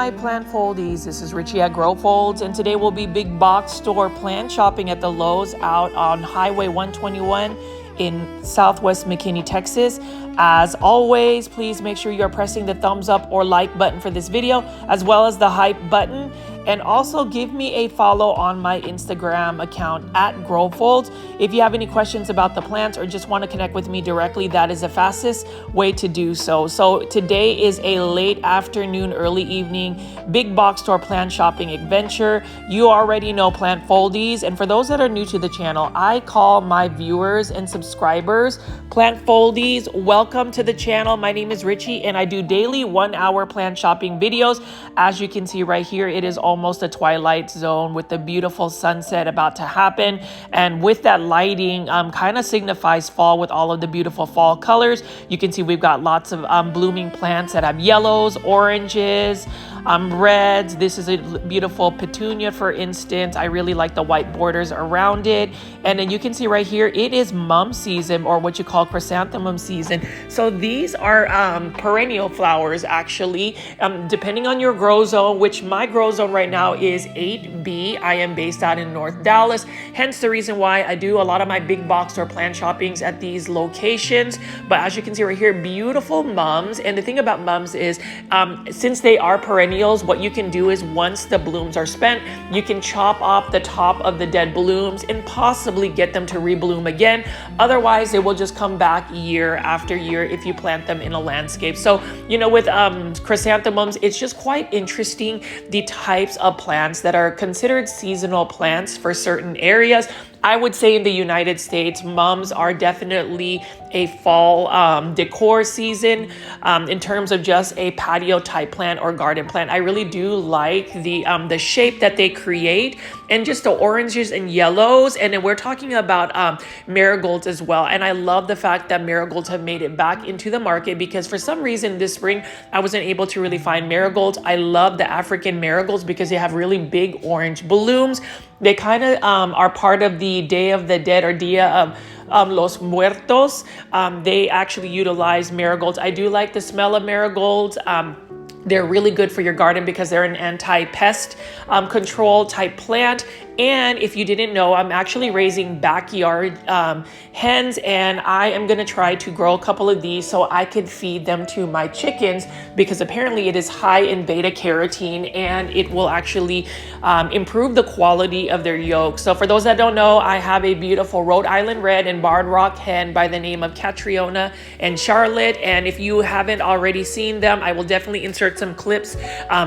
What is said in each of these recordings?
my plant foldies. This is Richie at Grow Folds, and today we'll be big box store plant shopping at the Lowe's out on Highway 121 in Southwest McKinney, Texas. As always, please make sure you're pressing the thumbs up or like button for this video, as well as the hype button. And also give me a follow on my Instagram account at Grow Folds. If you have any questions about the plants or just want to connect with me directly, that is the fastest way to do so. So today is a late afternoon, early evening, big box store plant shopping adventure. You already know plant foldies. And for those that are new to the channel, I call my viewers and subscribers plant foldies. Welcome to the channel. My name is Richie and I do daily 1-hour plant shopping videos. As you can see right here, it is almost a twilight zone with the beautiful sunset about to happen, and with that lighting kind of signifies fall with all of the beautiful fall colors. You can see we've got lots of blooming plants that have yellows, oranges, reds. This is a beautiful petunia, for instance. I really like the white borders around it. And then you can see right here, it is mum season, or what you call chrysanthemum season. So these are perennial flowers, actually, depending on your grow zone, which my grow zone right now is 8B. I am based out in North Dallas, hence the reason why I do a lot of my big box or plant shoppings at these locations. But as you can see right here, beautiful mums. And the thing about mums is since they are perennials, what you can do is once the blooms are spent, you can chop off the top of the dead blooms and possibly get them to rebloom again. Otherwise, they will just come back year after year if you plant them in a landscape. So, you know, with chrysanthemums, it's just quite interesting the types of plants that are considered seasonal plants for certain areas. I would say in the United States, mums are definitely a fall decor season in terms of just a patio type plant or garden plant. I really do like the shape that they create, and just the oranges and yellows. And then we're talking about marigolds as well. And I love the fact that marigolds have made it back into the market, because for some reason this spring I wasn't able to really find marigolds. I love the African marigolds because they have really big orange blooms. They kind of are part of the Day of the Dead, or Dia of Los Muertos. They actually utilize marigolds. I do like the smell of marigolds. They're really good for your garden because they're an anti-pest control type plant. And if you didn't know, I'm actually raising backyard hens, and I am going to try to grow a couple of these so I could feed them to my chickens, because apparently it is high in beta carotene and it will actually improve the quality of their yolk. So for those that don't know, I have a beautiful Rhode Island Red and Barred Rock hen by the name of Catriona and Charlotte. And if you haven't already seen them, I will definitely insert some clips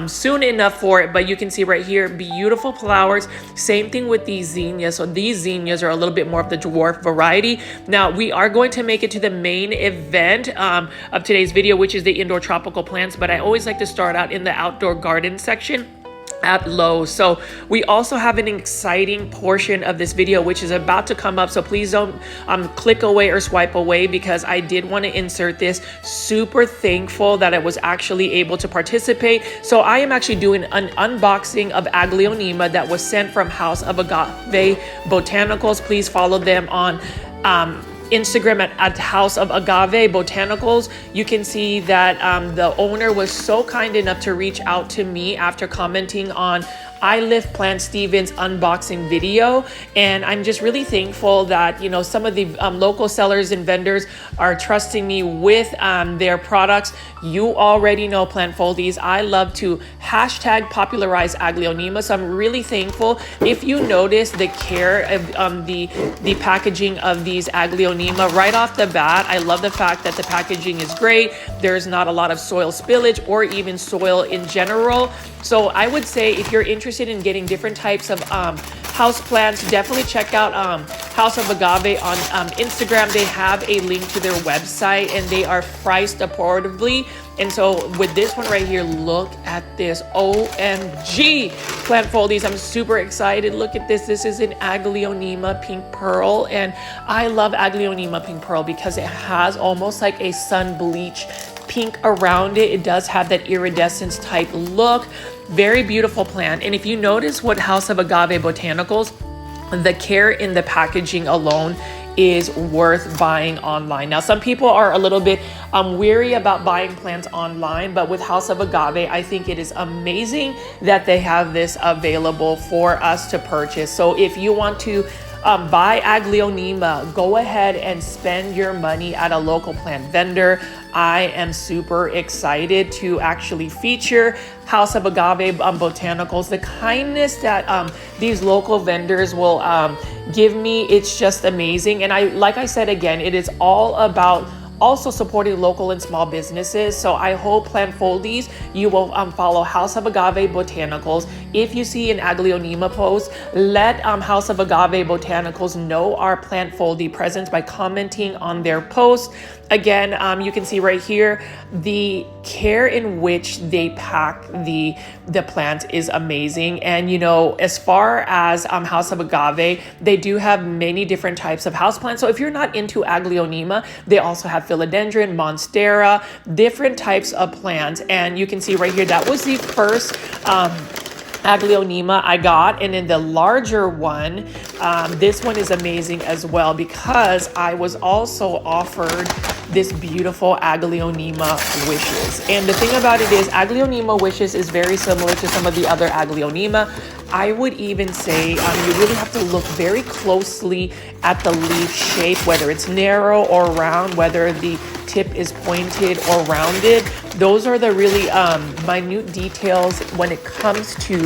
soon enough for it. But you can see right here, beautiful flowers. Same thing with these zinnias. So these zinnias are a little bit more of the dwarf variety. Now we are going to make it to the main event of today's video, which is the indoor tropical plants. But I always like to start out in the outdoor garden section at Lowe's. So we also have an exciting portion of this video which is about to come up, so please don't click away or swipe away, because I did want to insert this. Super thankful that I was actually able to participate. So I am actually doing an unboxing of Aglaonema that was sent from House of Agave Botanicals. Please follow them on Instagram at House of Agave Botanicals. You can see that the owner was so kind enough to reach out to me after commenting on I Lift Plant Stevens unboxing video, and I'm just really thankful that, you know, some of the local sellers and vendors are trusting me with their products. You already know, plant foldies, I love to hashtag popularize Aglaonema, so I'm really thankful. If you notice the care of the packaging of these Aglaonema right off the bat, I love the fact that the packaging is great. There's not a lot of soil spillage or even soil in general. So I would say if you're interested in getting different types of house plants, definitely check out House of Agave on Instagram. They have a link to their website and they are priced affordably. And so with this one right here, look at this. OMG, plant foldies. I'm super excited. Look at this. This is an Aglaonema Pink Pearl. And I love Aglaonema Pink Pearl because it has almost like a sun bleach pink around it. It does have that iridescence type look. Very beautiful plant. And if you notice what House of Agave Botanicals, the care in the packaging alone is worth buying online. Now, some people are a little bit weary about buying plants online, but with House of Agave, I think it is amazing that they have this available for us to purchase. So if you want to buy Aglaonema, go ahead and spend your money at a local plant vendor. I am super excited to actually feature House of Agave Botanicals. The kindness that these local vendors will give me, it's just amazing. And like I said again, it is all about also supporting local and small businesses. So I hope Plantfoldies, you will follow House of Agave Botanicals. If you see an Aglaonema post, let House of Agave Botanicals know our Plantfoldy presence by commenting on their post. Again, you can see right here, the care in which they pack the plant is amazing. And you know, as far as House of Agave, they do have many different types of houseplants. So if you're not into Aglaonema, they also have philodendron, monstera, different types of plants. And you can see right here, that was the first Aglaonema I got. And then the larger one, this one is amazing as well, because I was also offered this beautiful Aglaonema Wishes. And the thing about it is, Aglaonema Wishes is very similar to some of the other Aglaonema. I would even say you really have to look very closely at the leaf shape, whether it's narrow or round, whether the tip is pointed or rounded. Those are the really minute details when it comes to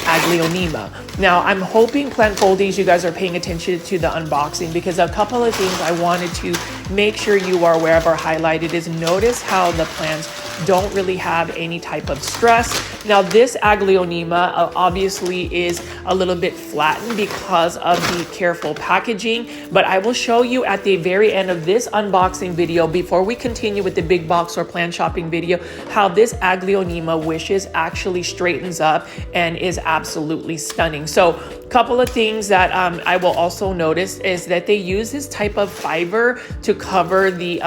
Aglaonema. Now, I'm hoping Plantfoldies, you guys are paying attention to the unboxing, because a couple of things I wanted to make sure you are aware of or highlighted is, notice how the plants don't really have any type of stress. Now, this Aglaonema obviously is a little bit flattened because of the careful packaging, but I will show you at the very end of this unboxing video, before we continue with the big box or plant shopping video, how this Aglaonema Wishes actually straightens up and is absolutely stunning. So a couple of things that I will also notice is that they use this type of fiber to cover the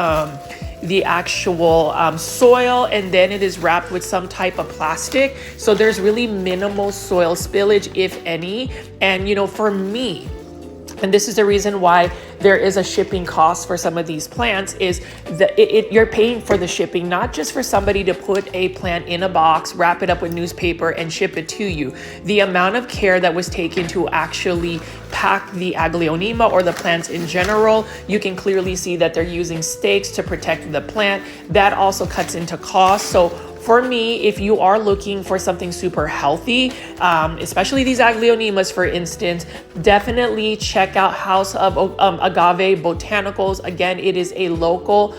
actual soil, and then it is wrapped with some type of plastic. So there's really minimal soil spillage, if any. And you know, for me, and this is the reason why there is a shipping cost for some of these plants, is that you're paying for the shipping, not just for somebody to put a plant in a box, wrap it up with newspaper and ship it to you. The amount of care that was taken to actually pack the Aglaonema or the plants in general, you can clearly see that they're using stakes to protect the plant. That also cuts into cost. So for me, if you are looking for something super healthy, especially these Aglaonemas, for instance, definitely check out House of Agave Botanicals. Again, it is a local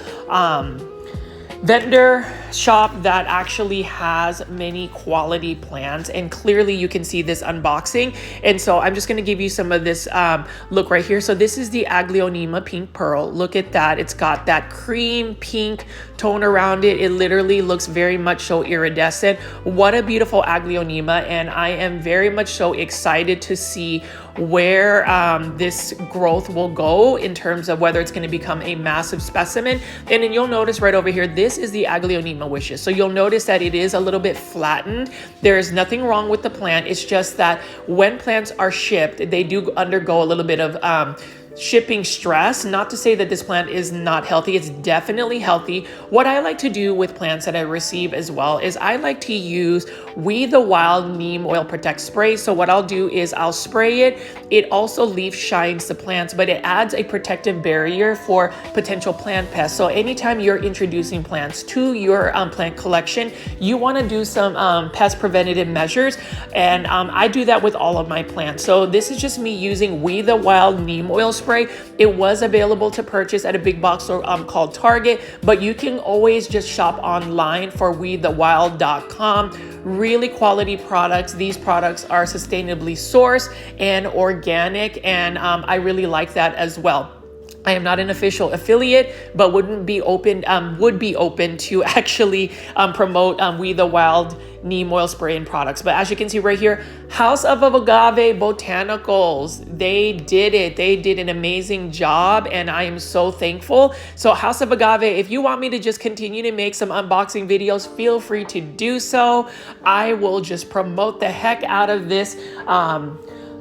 vendor shop that actually has many quality plants, and clearly you can see this unboxing. And so I'm just going to give you some of this look right here. So this is the Aglaonema Pink Pearl. Look at that. It's got that cream pink tone around it. It literally looks very much so iridescent. What a beautiful Aglaonema. And I am very much so excited to see where this growth will go in terms of whether it's going to become a massive specimen. And then you'll notice right over here, this is the Aglaonema Wishes. So you'll notice that it is a little bit flattened. There is nothing wrong with the plant. It's just that when plants are shipped, they do undergo a little bit of shipping stress. Not to say that this plant is not healthy. It's definitely healthy. What I like to do with plants that I receive as well is I like to use We the Wild Neem Oil Protect Spray. So what I'll do is I'll spray it. It also leaf shines the plants, but it adds a protective barrier for potential plant pests. So anytime you're introducing plants to your plant collection, you want to do some pest preventative measures. And I do that with all of my plants. So this is just me using We the Wild Neem Oil Spray. It was available to purchase at a big box store called Target, but you can always just shop online for wethewild.com. Really quality products. These products are sustainably sourced and organic, and I really like that as well. I am not an official affiliate, but would be open to actually promote We the Wild neem oil spray and products. But as you can see right here, House of Agave Botanicals, they did it. They did an amazing job, and I am so thankful. So House of Agave, if you want me to just continue to make some unboxing videos, feel free to do so. I will just promote the heck out of this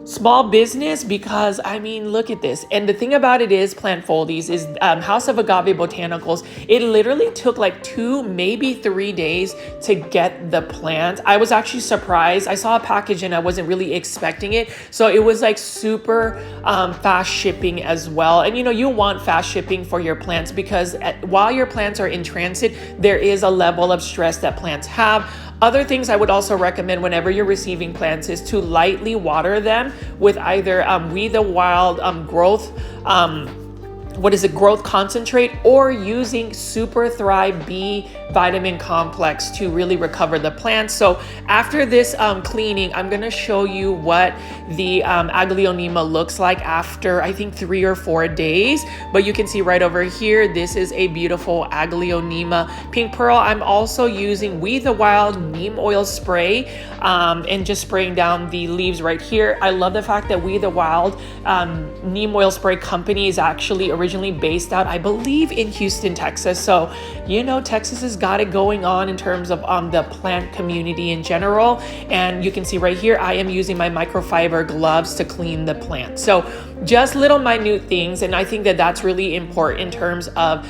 small business because I mean, look at this. And the thing about it is, Plant Foldies is House of Agave Botanicals. It literally took like 2, maybe 3 days to get the plant. I was actually surprised. I saw a package and I wasn't really expecting it. So it was like super fast shipping as well. And you know, you want fast shipping for your plants because while your plants are in transit, there is a level of stress that plants have. Other things I would also recommend whenever you're receiving plants is to lightly water them with either We the Wild growth growth concentrate, or using Super Thrive B vitamin complex to really recover the plants. So after this cleaning, I'm going to show you what the Aglaonema looks like after I think 3 or 4 days. But you can see right over here, this is a beautiful Aglaonema pink pearl. I'm also using We the Wild neem oil spray and just spraying down the leaves right here. I love the fact that We the Wild neem oil spray company is actually originally based out, I believe, in Houston, Texas. So, you know, Texas has got it going on in terms of the plant community in general. And you can see right here, I am using my microfiber gloves to clean the plant. So just little minute things. And I think that that's really important in terms of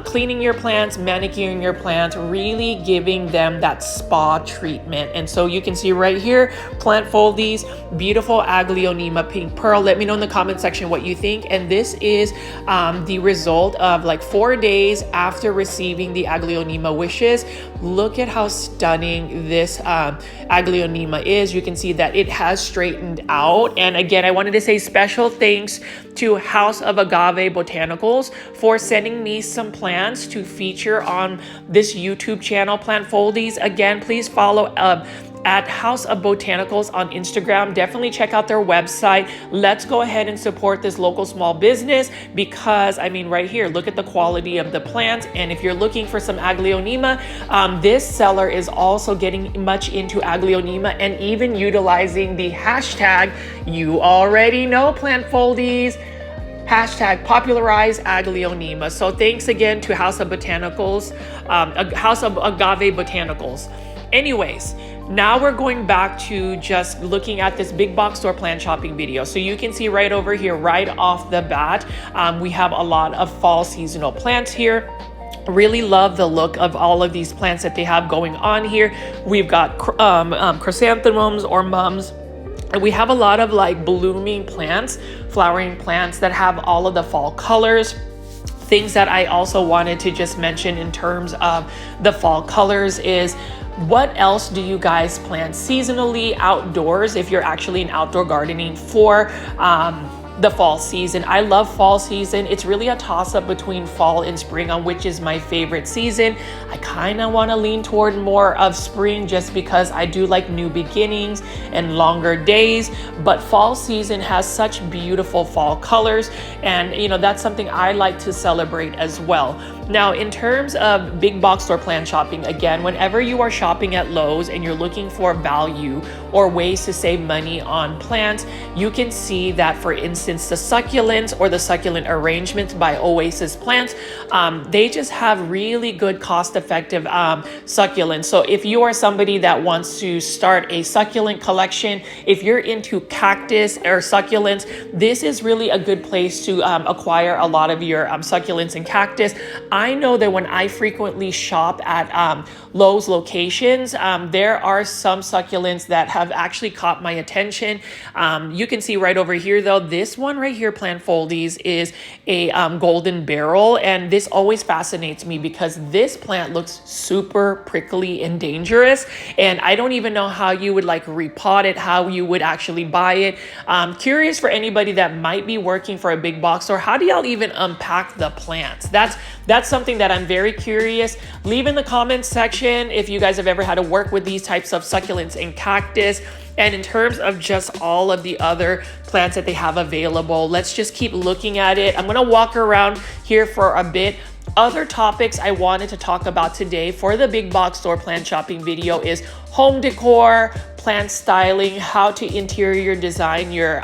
cleaning your plants, manicuring your plants, really giving them that spa treatment. And so you can see right here, Plant Foldies, beautiful Aglaonema pink pearl. Let me know in the comment section what you think. And this is the result of like 4 days after receiving the Aglaonema wishes. Look at how stunning this Aglaonema is. You can see that it has straightened out. And again, I wanted to say special thanks to House of Agave Botanicals for sending me some plants to feature on this YouTube channel, Plant Foldies. Again, please follow at House of Botanicals on Instagram. Definitely check out their website. Let's go ahead and support this local small business because, I mean, right here, look at the quality of the plants. And if you're looking for some Aglaonema, this seller is also getting much into Aglaonema and even utilizing the hashtag, you already know, Plant Foldies, hashtag popularize Aglaonema. So thanks again to House of Botanicals, House of Agave Botanicals. Anyways, now we're going back to just looking at this big box store plant shopping video. So you can see right over here, right off the bat, we have a lot of fall seasonal plants here. Really love the look of all of these plants that they have going on here. We've got chrysanthemums or mums. And we have a lot of like blooming plants, flowering plants that have all of the fall colors. Things that I also wanted to just mention in terms of the fall colors is, what else do you guys plant seasonally outdoors if you're actually in outdoor gardening for the fall season? I love fall season. It's really a toss-up between fall and spring on which is my favorite season. I kind of want to lean toward more of spring just because I do like new beginnings and longer days, but fall season has such beautiful fall colors, and you know, that's something I like to celebrate as well. Now, in terms of big box store plant shopping, again, whenever you are shopping at Lowe's and you're looking for value or ways to save money on plants, you can see that, for instance, the succulents or the succulent arrangements by Oasis Plants, they just have really good cost-effective succulents. So if you are somebody that wants to start a succulent collection, if you're into cactus or succulents, this is really a good place to acquire a lot of your succulents and cactus. I know that when I frequently shop at Lowe's locations, there are some succulents that have actually caught my attention. You can see right over here though, this one right here, Plant Foldies, is a golden barrel, and this always fascinates me because this plant looks super prickly and dangerous, and I don't even know how you would like repot it, how you would actually buy it. Curious for anybody that might be working for a big box store, how do y'all even unpack the plants? That's something that I'm very curious. Leave in the comments section if you guys have ever had to work with these types of succulents and cactus. And in terms of just all of the other plants that they have available, let's just keep looking at it. I'm gonna walk around here for a bit. Other topics I wanted to talk about today for the big box store plant shopping video is home decor, plant styling, how to interior design your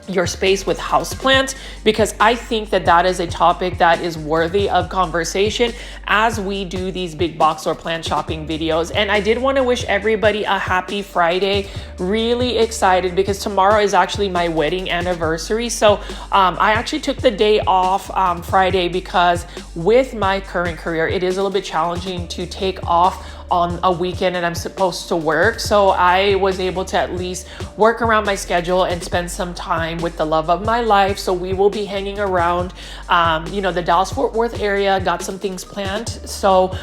your space with houseplants, because I think that that is a topic that is worthy of conversation as we do these big box or plant shopping videos. And I did want to wish everybody a happy Friday. Really excited because tomorrow is actually my wedding anniversary. So I actually took the day off Friday because with my current career, it is a little bit challenging to take off on a weekend and I'm supposed to work. So I was able to at least work around my schedule and spend some time with the love of my life. So we will be hanging around, the Dallas-Fort Worth area, got some things planned. So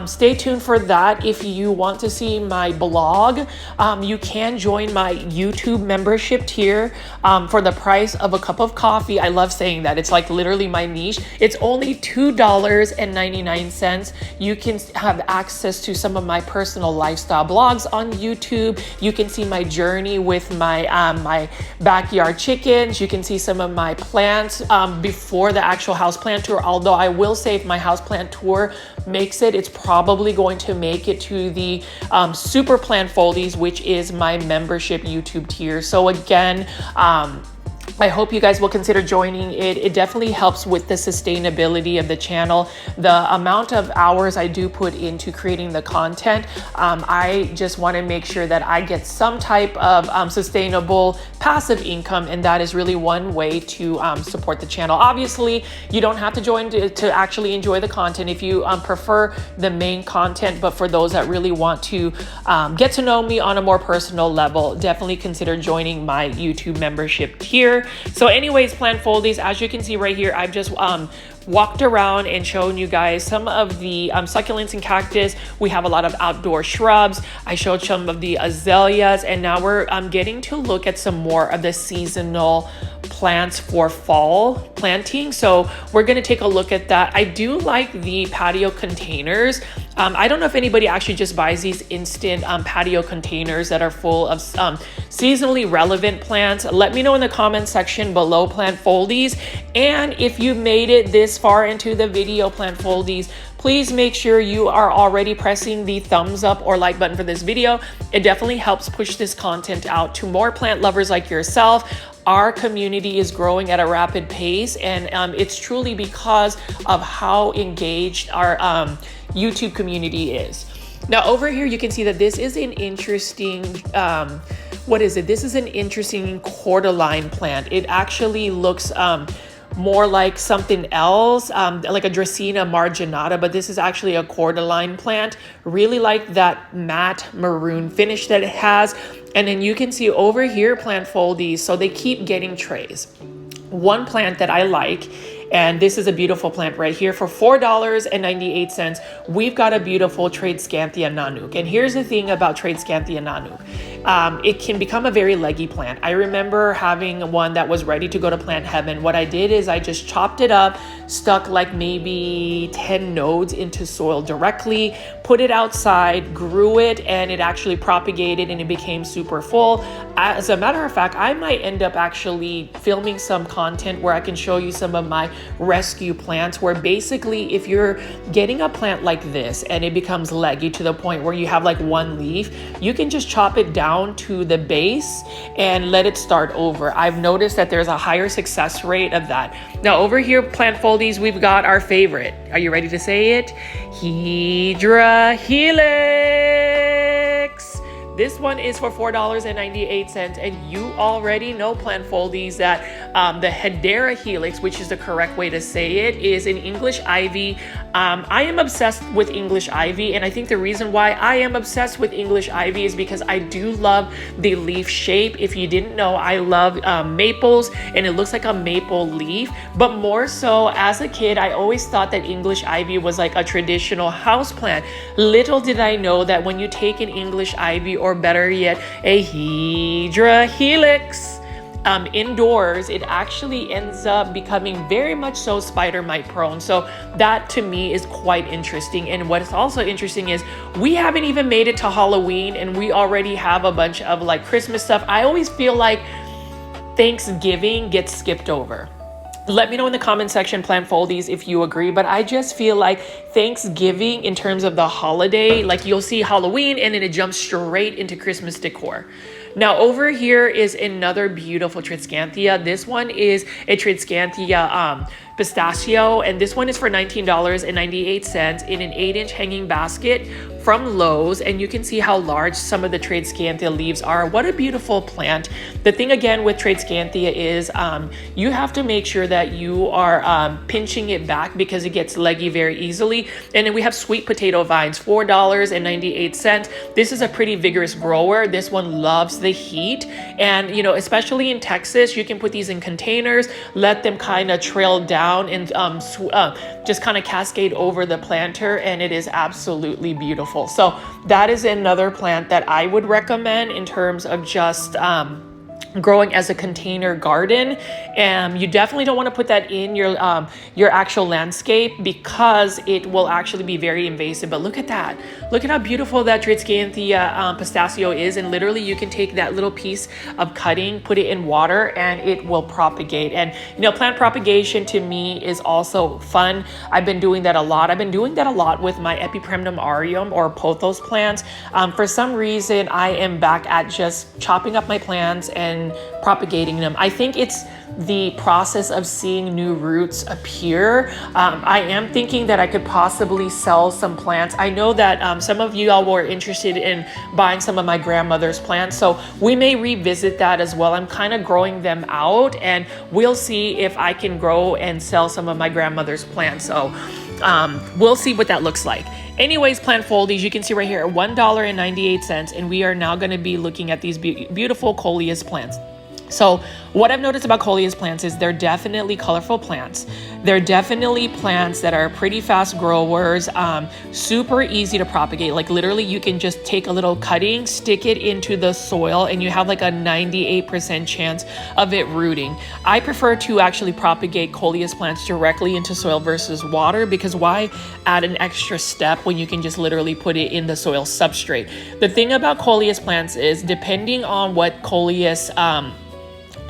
stay tuned for that. If you want to see my blog, you can join my YouTube membership tier for the price of a cup of coffee. I love saying that. It's like literally my niche. It's only $2.99. You can have access to some of my personal lifestyle blogs on YouTube. You can see my journey with my my backyard chickens. You can see some of my plants before the actual houseplant tour. Although I will say if my houseplant tour makes it, it's probably going to make it to the Super Plant Foldies, which is my membership YouTube tier. So again, I hope you guys will consider joining it. It definitely helps with the sustainability of the channel. The amount of hours I do put into creating the content, I just want to make sure that I get some type of sustainable passive income, and that is really one way to support the channel. Obviously, you don't have to join to actually enjoy the content if you prefer the main content, but for those that really want to get to know me on a more personal level, definitely consider joining my YouTube membership tier. So anyways, plant foldies, as you can see right here, I've just walked around and shown you guys some of the succulents and cactus. We have a lot of outdoor shrubs. I showed some of the azaleas, and now we're getting to look at some more of the seasonal plants for fall planting. So we're going to take a look at that. I do like the patio containers. I don't know if anybody actually just buys these instant patio containers that are full of seasonally relevant plants. Let me know in the comment section below, plant foldies. And if you made it this far into the video, plant foldies, please make sure you are already pressing the thumbs up or like button for this video. It definitely helps push this content out to more plant lovers like yourself. Our community is growing at a rapid pace, and it's truly because of how engaged our YouTube community is. Now over here, you can see that this is an interesting, This is an interesting cordyline plant. It actually looks more like something else, like a Dracaena marginata, but this is actually a cordyline plant. Really like that matte maroon finish that it has. And then you can see over here, plant foldies, so they keep getting trays. One plant that I like, and this is a beautiful plant right here, for $4.98, we've got a beautiful Tradescanthia nanuk. And here's the thing about Tradescanthia nanuk. It can become a very leggy plant. I remember having one that was ready to go to plant heaven. What I did is I just chopped it up, stuck like maybe 10 nodes into soil directly, put it outside, grew it, and it actually propagated and it became super full. As a matter of fact, I might end up actually filming some content where I can show you some of my rescue plants, where basically if you're getting a plant like this and it becomes leggy to the point where you have like one leaf, you can just chop it down to the base and let it start over. I've noticed that there's a higher success rate of that. Now over here, plant foldies, we've got our favorite. Are you ready to say it? Hydra Helix. This one is for $4.98, and you already know, plant foldies, that the Hedera Helix, which is the correct way to say it, is an English ivy. I am obsessed with English ivy, and I think the reason why I am obsessed with English ivy is because I do love the leaf shape. If you didn't know, I love maples, and it looks like a maple leaf. But more so, as a kid, I always thought that English ivy was like a traditional house plant. Little did I know that when you take an English ivy, or better yet, a Hydra Helix, indoors, it actually ends up becoming very much so spider mite prone. So that to me is quite interesting. And what's also interesting is we haven't even made it to Halloween and we already have a bunch of like Christmas stuff. I always feel like Thanksgiving gets skipped over. Let me know in the comment section, plant foldies, if you agree, but I just feel like Thanksgiving in terms of the holiday, like you'll see Halloween and then it jumps straight into Christmas decor. Now over here is another beautiful Triscanthia. This one is a Triscanthia pistachio, and this one is for $19.98 in an 8-inch hanging basket from Lowe's, and you can see how large some of the Triscanthia leaves are. What a beautiful plant. The thing again with Triscanthia is you have to make sure that you are pinching it back because it gets leggy very easily. And then we have sweet potato vines, $4.98. This is a pretty vigorous grower. This one loves the heat, and you know, especially in Texas, you can put these in containers, let them kind of trail down and just kind of cascade over the planter, and it is absolutely beautiful. So that is another plant that I would recommend in terms of just growing as a container garden. And you definitely don't want to put that in your actual landscape because it will actually be very invasive. But look at that. Look at how beautiful that Triscanthia pistachio is. And literally you can take that little piece of cutting, put it in water, and it will propagate. And you know, plant propagation to me is also fun. I've been doing that a lot. I've been doing that a lot with my Epipremnum aureum or pothos plants. For some reason, I am back at just chopping up my plants and propagating them. I think it's the process of seeing new roots appear. I am thinking that I could possibly sell some plants. I know that some of you all were interested in buying some of my grandmother's plants, so we may revisit that as well. I'm kind of growing them out, and we'll see if I can grow and sell some of my grandmother's plants. So we'll see what that looks like. Anyways, plant foldies, you can see right here, $1.98, and we are now going to be looking at these beautiful coleus plants. So what I've noticed about coleus plants is they're definitely colorful plants. They're definitely plants that are pretty fast growers, super easy to propagate. Like literally you can just take a little cutting, stick it into the soil, and you have like a 98% chance of it rooting. I prefer to actually propagate coleus plants directly into soil versus water, because why add an extra step when you can just literally put it in the soil substrate? The thing about coleus plants is, depending on what coleus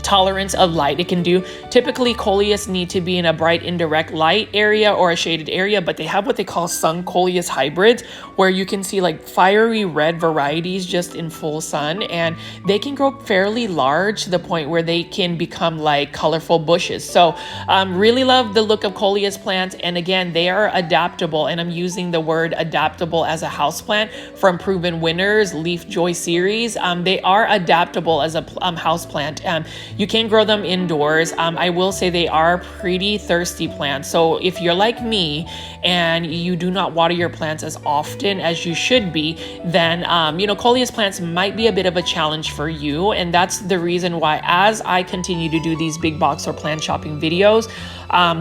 tolerance of light it can do. Typically, coleus need to be in a bright indirect light area or a shaded area, but they have what they call sun coleus hybrids, where you can see like fiery red varieties just in full sun, and they can grow fairly large to the point where they can become like colorful bushes. So really love the look of coleus plants, and again, they are adaptable, and I'm using the word adaptable as a houseplant from Proven Winners Leaf Joy series. They are adaptable as a houseplant. You can grow them indoors. I will say they are pretty thirsty plants. So if you're like me and you do not water your plants as often as you should be, then you know, coleus plants might be a bit of a challenge for you. And that's the reason why, as I continue to do these big box or plant shopping videos,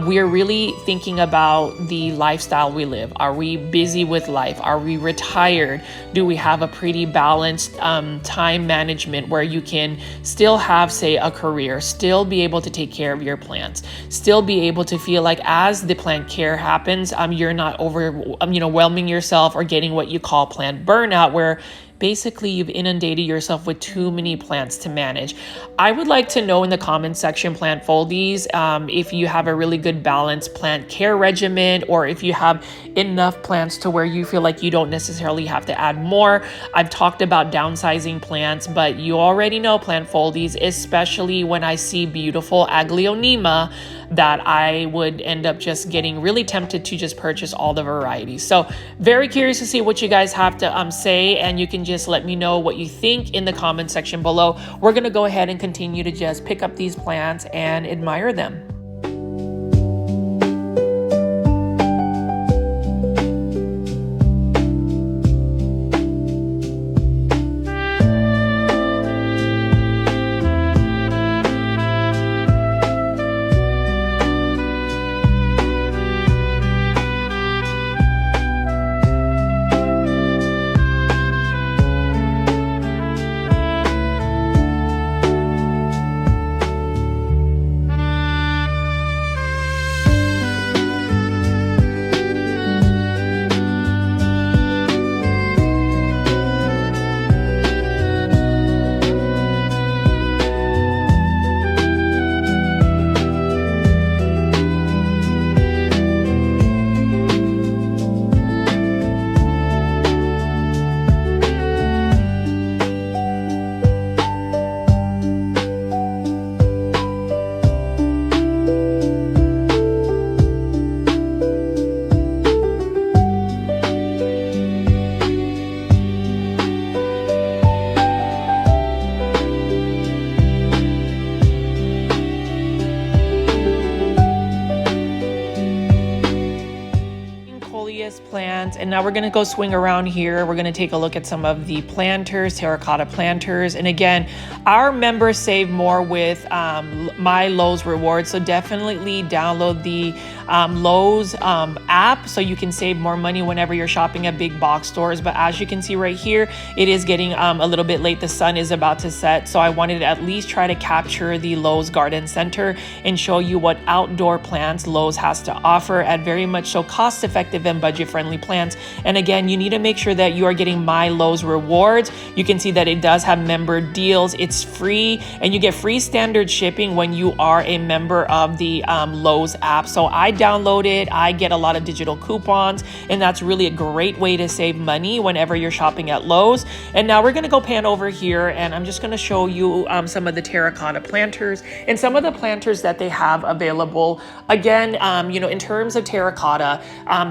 we are really thinking about the lifestyle we live. Are we busy with life? Are we retired? Do we have a pretty balanced time management where you can still have, say, a career, still be able to take care of your plants, still be able to feel like as the plant care happens, you're not overwhelming yourself or getting what you call plant burnout, where basically you've inundated yourself with too many plants to manage. I would like to know in the comment section, plant foldies, if you have a really good balanced plant care regimen, or if you have enough plants to where you feel like you don't necessarily have to add more. I've talked about downsizing plants, but you already know plant foldies, especially when I see beautiful Aglaonema, that I would end up just getting really tempted to just purchase all the varieties. So very curious to see what you guys have to say, and you can just let me know what you think in the comment section below. We're gonna go ahead and continue to just pick up these plants and admire them. plants. And now we're going to go swing around here. We're going to take a look at some of the planters, terracotta planters. And again, our members save more with my Lowe's rewards. So definitely download the Lowe's app so you can save more money whenever you're shopping at big box stores. But as you can see right here, it is getting a little bit late. The sun is about to set. So I wanted to at least try to capture the Lowe's Garden Center and show you what outdoor plants Lowe's has to offer at very much so cost-effective and budget-friendly plants. And again, you need to make sure that you are getting my Lowe's rewards. You can see that it does have member deals. It's free, and you get free standard shipping when you are a member of the Lowe's app. So I download it. I get a lot of digital coupons, and that's really a great way to save money whenever you're shopping at Lowe's. And now we're going to go pan over here, and I'm just going to show you some of the terracotta planters and some of the planters that they have available. Again, in terms of terracotta,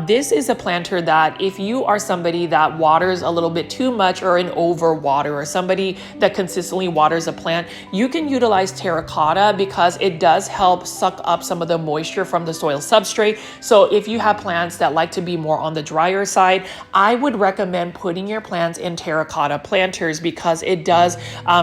this is a planter that if you are somebody that waters a little bit too much or an overwater, or somebody that consistently waters a plant, you can utilize terracotta because it does help suck up some of the moisture from the soil substrate. So if you have plants that like to be more on the drier side, I would recommend putting your plants in terracotta planters because it does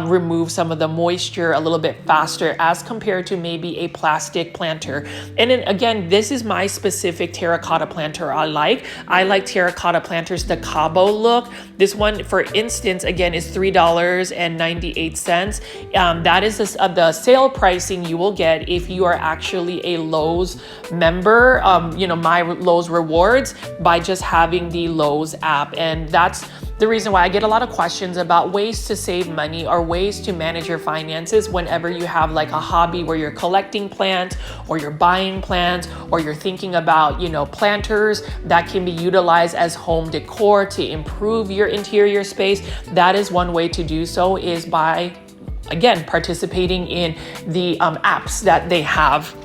remove some of the moisture a little bit faster as compared to maybe a plastic planter. And then again, this is my specific terracotta planter I like. I like terracotta planters, the Cabo look. This one, for instance, again, is $3.98. That is the sale pricing you will get if you are actually a Lowe's member, my Lowe's rewards, by just having the Lowe's app. And that's the reason why I get a lot of questions about ways to save money or ways to manage your finances whenever you have like a hobby where you're collecting plants or you're buying plants or you're thinking about, planters that can be utilized as home decor to improve your interior space. That is one way to do so, is by, again, participating in the apps that they have.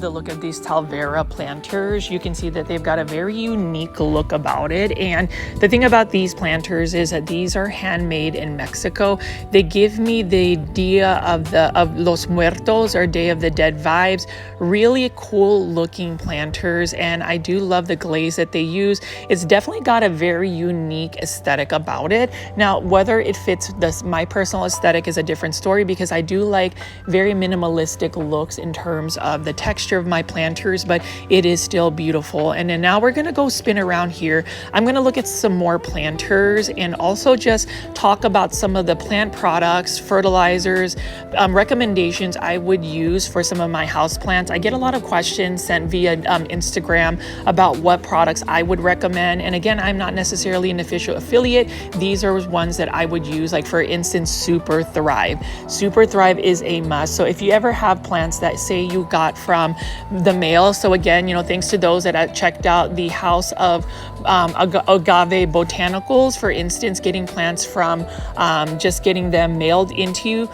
The look of these Talvera planters. You can see that they've got a very unique look about it. And the thing about these planters is that these are handmade in Mexico. They give me the idea of Los Muertos, or Day of the Dead vibes. Really cool looking planters, and I do love the glaze that they use. It's definitely got a very unique aesthetic about it. Now, whether it fits my personal aesthetic is a different story, because I do like very minimalistic looks in terms of the texture of my planters, but it is still beautiful. And then now we're going to go spin around here. I'm going to look at some more planters and also just talk about some of the plant products, fertilizers, recommendations I would use for some of my house plants. I get a lot of questions sent via Instagram about what products I would recommend. And again, I'm not necessarily an official affiliate. These are ones that I would use, like for instance, Super Thrive. Super Thrive is a must. So if you ever have plants that say you got from the mail, so again, thanks to those that have checked out the House of Agave Botanicals, for instance, getting plants from just getting them mailed into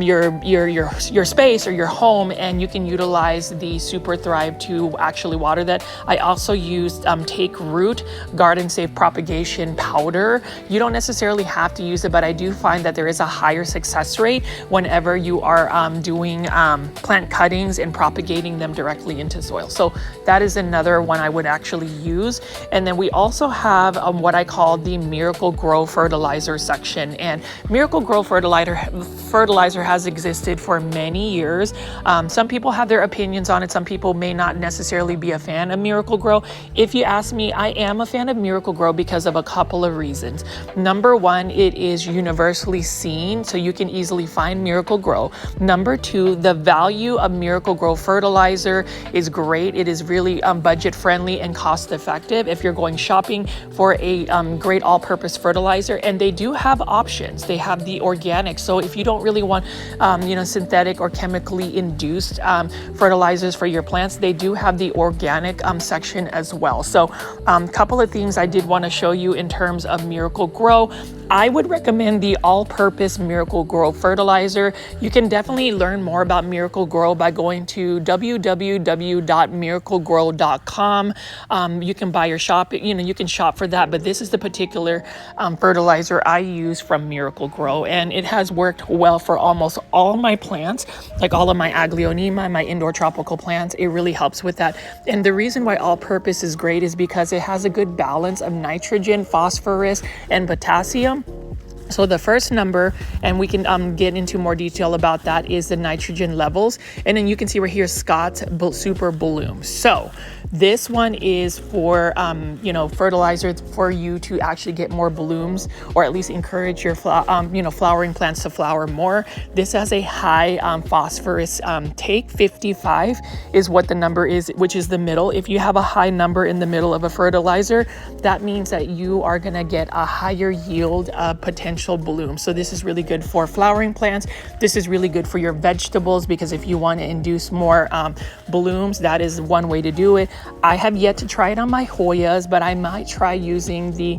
your space or your home, and you can utilize the Super Thrive to actually water that. I also used Take Root Garden Safe Propagation Powder. You don't necessarily have to use it, but I do find that there is a higher success rate whenever you are doing plant cuttings and propagating them directly into soil. So that is another one I would actually use. And then we also have what I call the Miracle Grow fertilizer section. And Miracle Grow fertilizer has existed for many years. Some people have their opinions on it. Some people may not necessarily be a fan of Miracle Grow. If you ask me, I am a fan of Miracle Grow because of a couple of reasons. Number one, it is universally seen, so you can easily find Miracle Grow. Number two, the value of Miracle Grow fertilizer is great. It is really budget friendly and cost effective if you're going shopping for a great all-purpose fertilizer. And they do have options. They have the organic. So if you don't really want, synthetic or chemically induced fertilizers for your plants, they do have the organic section as well. So a couple of things I did want to show you in terms of Miracle-Gro. I would recommend the all-purpose Miracle-Gro fertilizer. You can definitely learn more about Miracle-Gro by going to www.miraclegrow.com. You can buy your shop, you can shop for that, but this is the particular fertilizer I use from Miracle-Gro, and it has worked well for almost all my plants, like all of my Aglaonema, my indoor tropical plants. It really helps with that. And the reason why all-purpose is great is because it has a good balance of nitrogen, phosphorus, and potassium. So the first number, and we can get into more detail about that, is the nitrogen levels. And then you can see right here, Scott's Super Bloom. So this one is for, fertilizer for you to actually get more blooms, or at least encourage your, flowering plants to flower more. This has a high phosphorus take. 55 is what the number is, which is the middle. If you have a high number in the middle of a fertilizer, that means that you are going to get a higher yield potential bloom. So this is really good for flowering plants. This is really good for your vegetables, because if you want to induce more blooms, that is one way to do it. I have yet to try it on my Hoyas, but I might try using the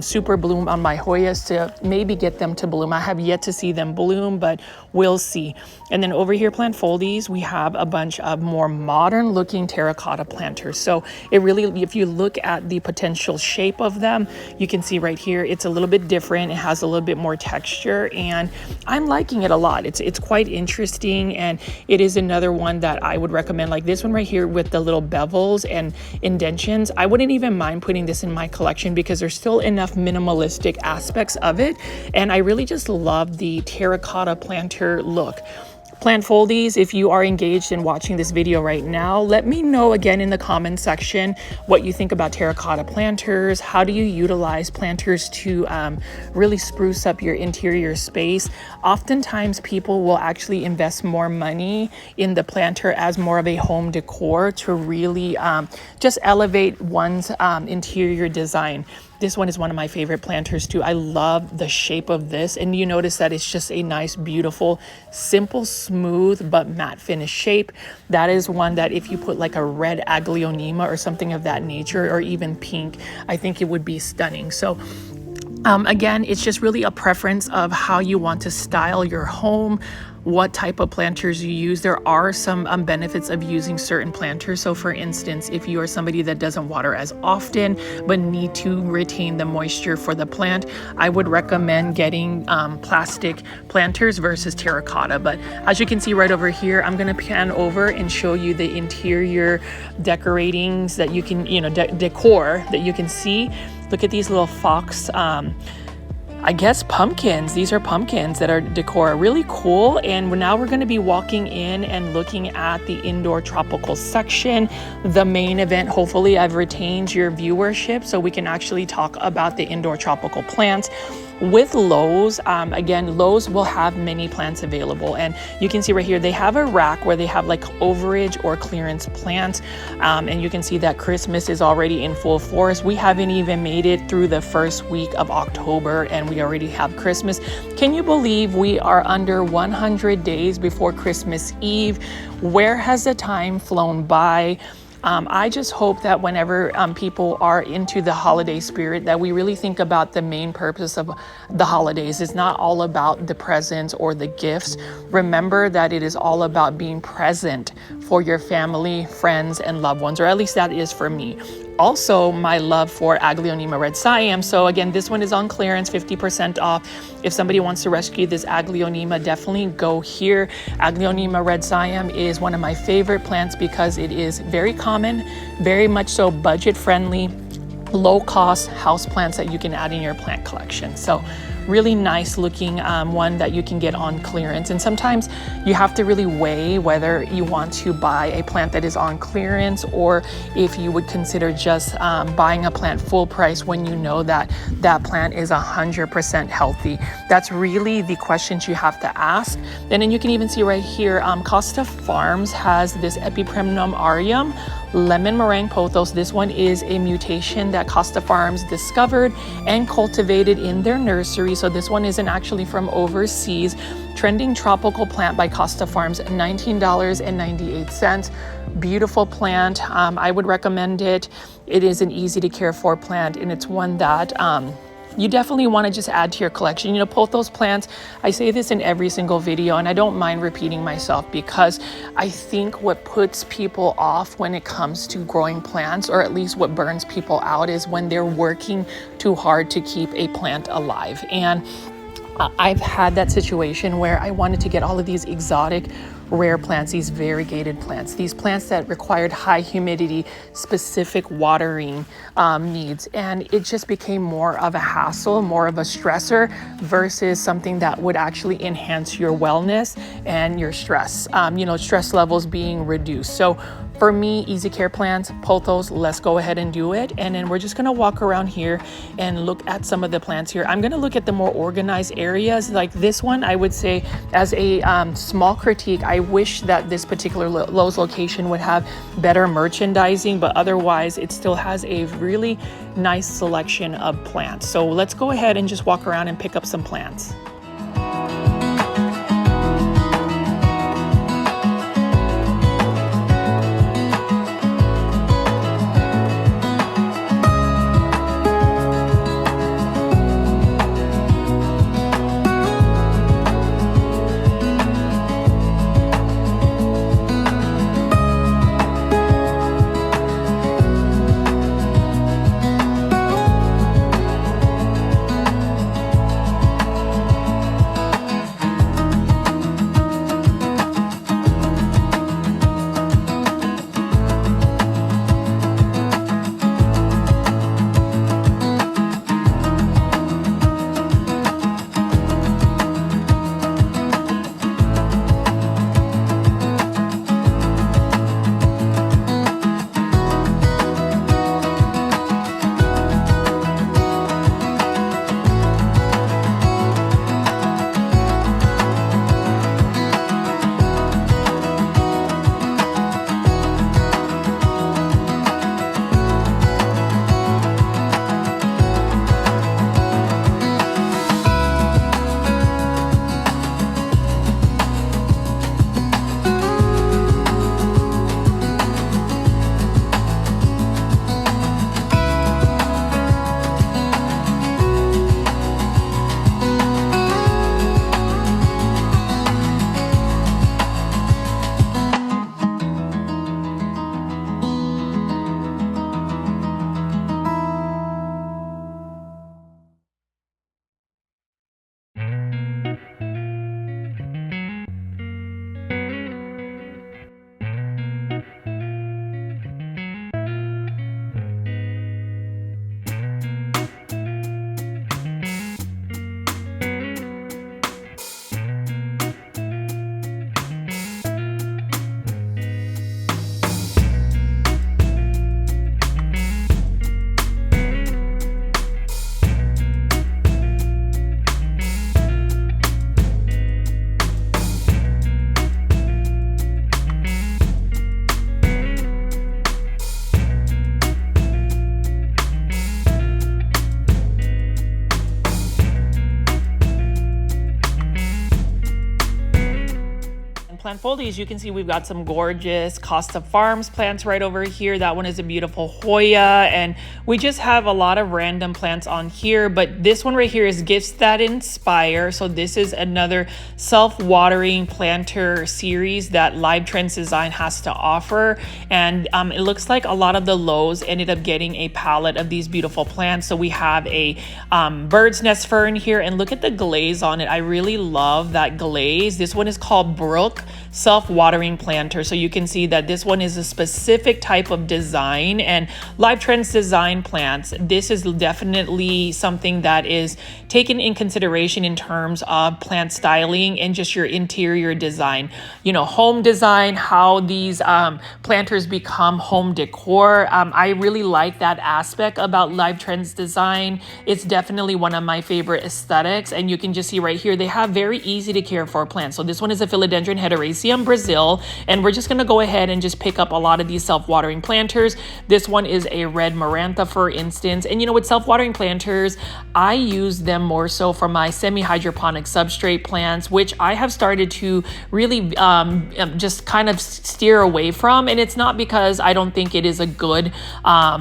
Super Bloom on my Hoyas to maybe get them to bloom. I have yet to see them bloom, but we'll see. And then over here, Plant Foldies, we have a bunch of more modern looking terracotta planters. So it really, if you look at the potential shape of them, you can see right here, it's a little bit different. It has a little bit more texture, and I'm liking it a lot. It's quite interesting, and it is another one that I would recommend. Like this one right here with the little bevels and indentions, I wouldn't even mind putting this in my collection because there's still enough minimalistic aspects of it, and I really just love the terracotta planter look. Plant Foldies, if you are engaged in watching this video right now, let me know again in the comment section what you think about terracotta planters. How do you utilize planters to really spruce up your interior space? Oftentimes people will actually invest more money in the planter as more of a home decor to really just elevate one's interior design. This one is one of my favorite planters too. I love the shape of this, and you notice that it's just a nice, beautiful, simple, smooth, but matte finish shape. That is one that if you put like a red Aglaonema or something of that nature, or even pink, I think it would be stunning. So again, it's just really a preference of how you want to style your home, what type of planters you use. There are some benefits of using certain planters. So for instance, if you are somebody that doesn't water as often but need to retain the moisture for the plant, I would recommend getting plastic planters versus terracotta. But as you can see right over here, I'm going to pan over and show you the interior decoratings that you can, decor that you can see. Look at these little fox I guess pumpkins. These are pumpkins that are decor. Really cool. And now we're going to be walking in and looking at the indoor tropical section, the main event. Hopefully I've retained your viewership so we can actually talk about the indoor tropical plants. With Lowe's, again, Lowe's will have many plants available, and you can see right here they have a rack where they have like overage or clearance plants, and you can see that Christmas is already in full force. We haven't even made it through the first week of October and we already have Christmas. Can you believe we are under 100 days before Christmas Eve? Where has the time flown by? I just hope that whenever people are into the holiday spirit, that we really think about the main purpose of the holidays. It's not all about the presents or the gifts. Remember that it is all about being present for your family, friends, and loved ones, or at least that is for me. Also, my love for Aglaonema Red Siam. So again, this one is on clearance, 50% off. If somebody wants to rescue this Aglaonema, definitely go here. Aglaonema Red Siam is one of my favorite plants because it is very common, very much so budget friendly, low cost house plants that you can add in your plant collection. So really nice looking one that you can get on clearance. And sometimes you have to really weigh whether you want to buy a plant that is on clearance or if you would consider just buying a plant full price when you know that that plant is 100% healthy. That's really the questions you have to ask. And then you can even see right here, Costa Farms has this Epipremnum aureum. lemon meringue pothos. This one is a mutation that Costa Farms discovered and cultivated in their nursery. So this one isn't actually from overseas. Trending tropical plant by Costa Farms, $19.98. Beautiful plant. I would recommend it. It is an easy to care for plant, and it's one that you definitely want to just add to your collection. You know, pothos plants, I say this in every single video, and I don't mind repeating myself, because I think what puts people off when it comes to growing plants, or at least what burns people out, is when they're working too hard to keep a plant alive. And I've had that situation where I wanted to get all of these exotic rare plants, these variegated plants, these plants that required high humidity, specific watering needs. And it just became more of a hassle, more of a stressor, versus something that would actually enhance your wellness and your stress, stress levels being reduced. So for me, easy care plants, pothos, let's go ahead and do it. And then we're just gonna walk around here and look at some of the plants here. I'm gonna look at the more organized areas. Like this one, I would say, as a small critique, I wish that this particular Lowe's location would have better merchandising, but otherwise it still has a really nice selection of plants. So let's go ahead and just walk around and pick up some plants. Plant foliage, you can see we've got some gorgeous Costa Farms plants right over here. That one is a beautiful Hoya, and we just have a lot of random plants on here, but this one right here is Gifts That Inspire. So this is another self-watering planter series that Live Trends Design has to offer, and it looks like a lot of the Lowe's ended up getting a palette of these beautiful plants. So we have a bird's nest fern here, and look at the glaze on it. I really love that glaze. This one is called Brook self-watering planter. So you can see that this one is a specific type of design, and Live Trends Design plants, this is definitely something that is taken in consideration in terms of plant styling and just your interior design, home design, how these planters become home decor. I really like that aspect about Live Trends Design. It's definitely one of my favorite aesthetics, and you can just see right here they have very easy to care for plants. So this one is a philodendron hederaceae. Aeraceum Brazil, and we're just gonna go ahead and just pick up a lot of these self-watering planters. This one is a red Marantha, for instance, and you know, with self-watering planters, I use them more so for my semi-hydroponic substrate plants, which I have started to really just kind of steer away from. And it's not because I don't think it is a good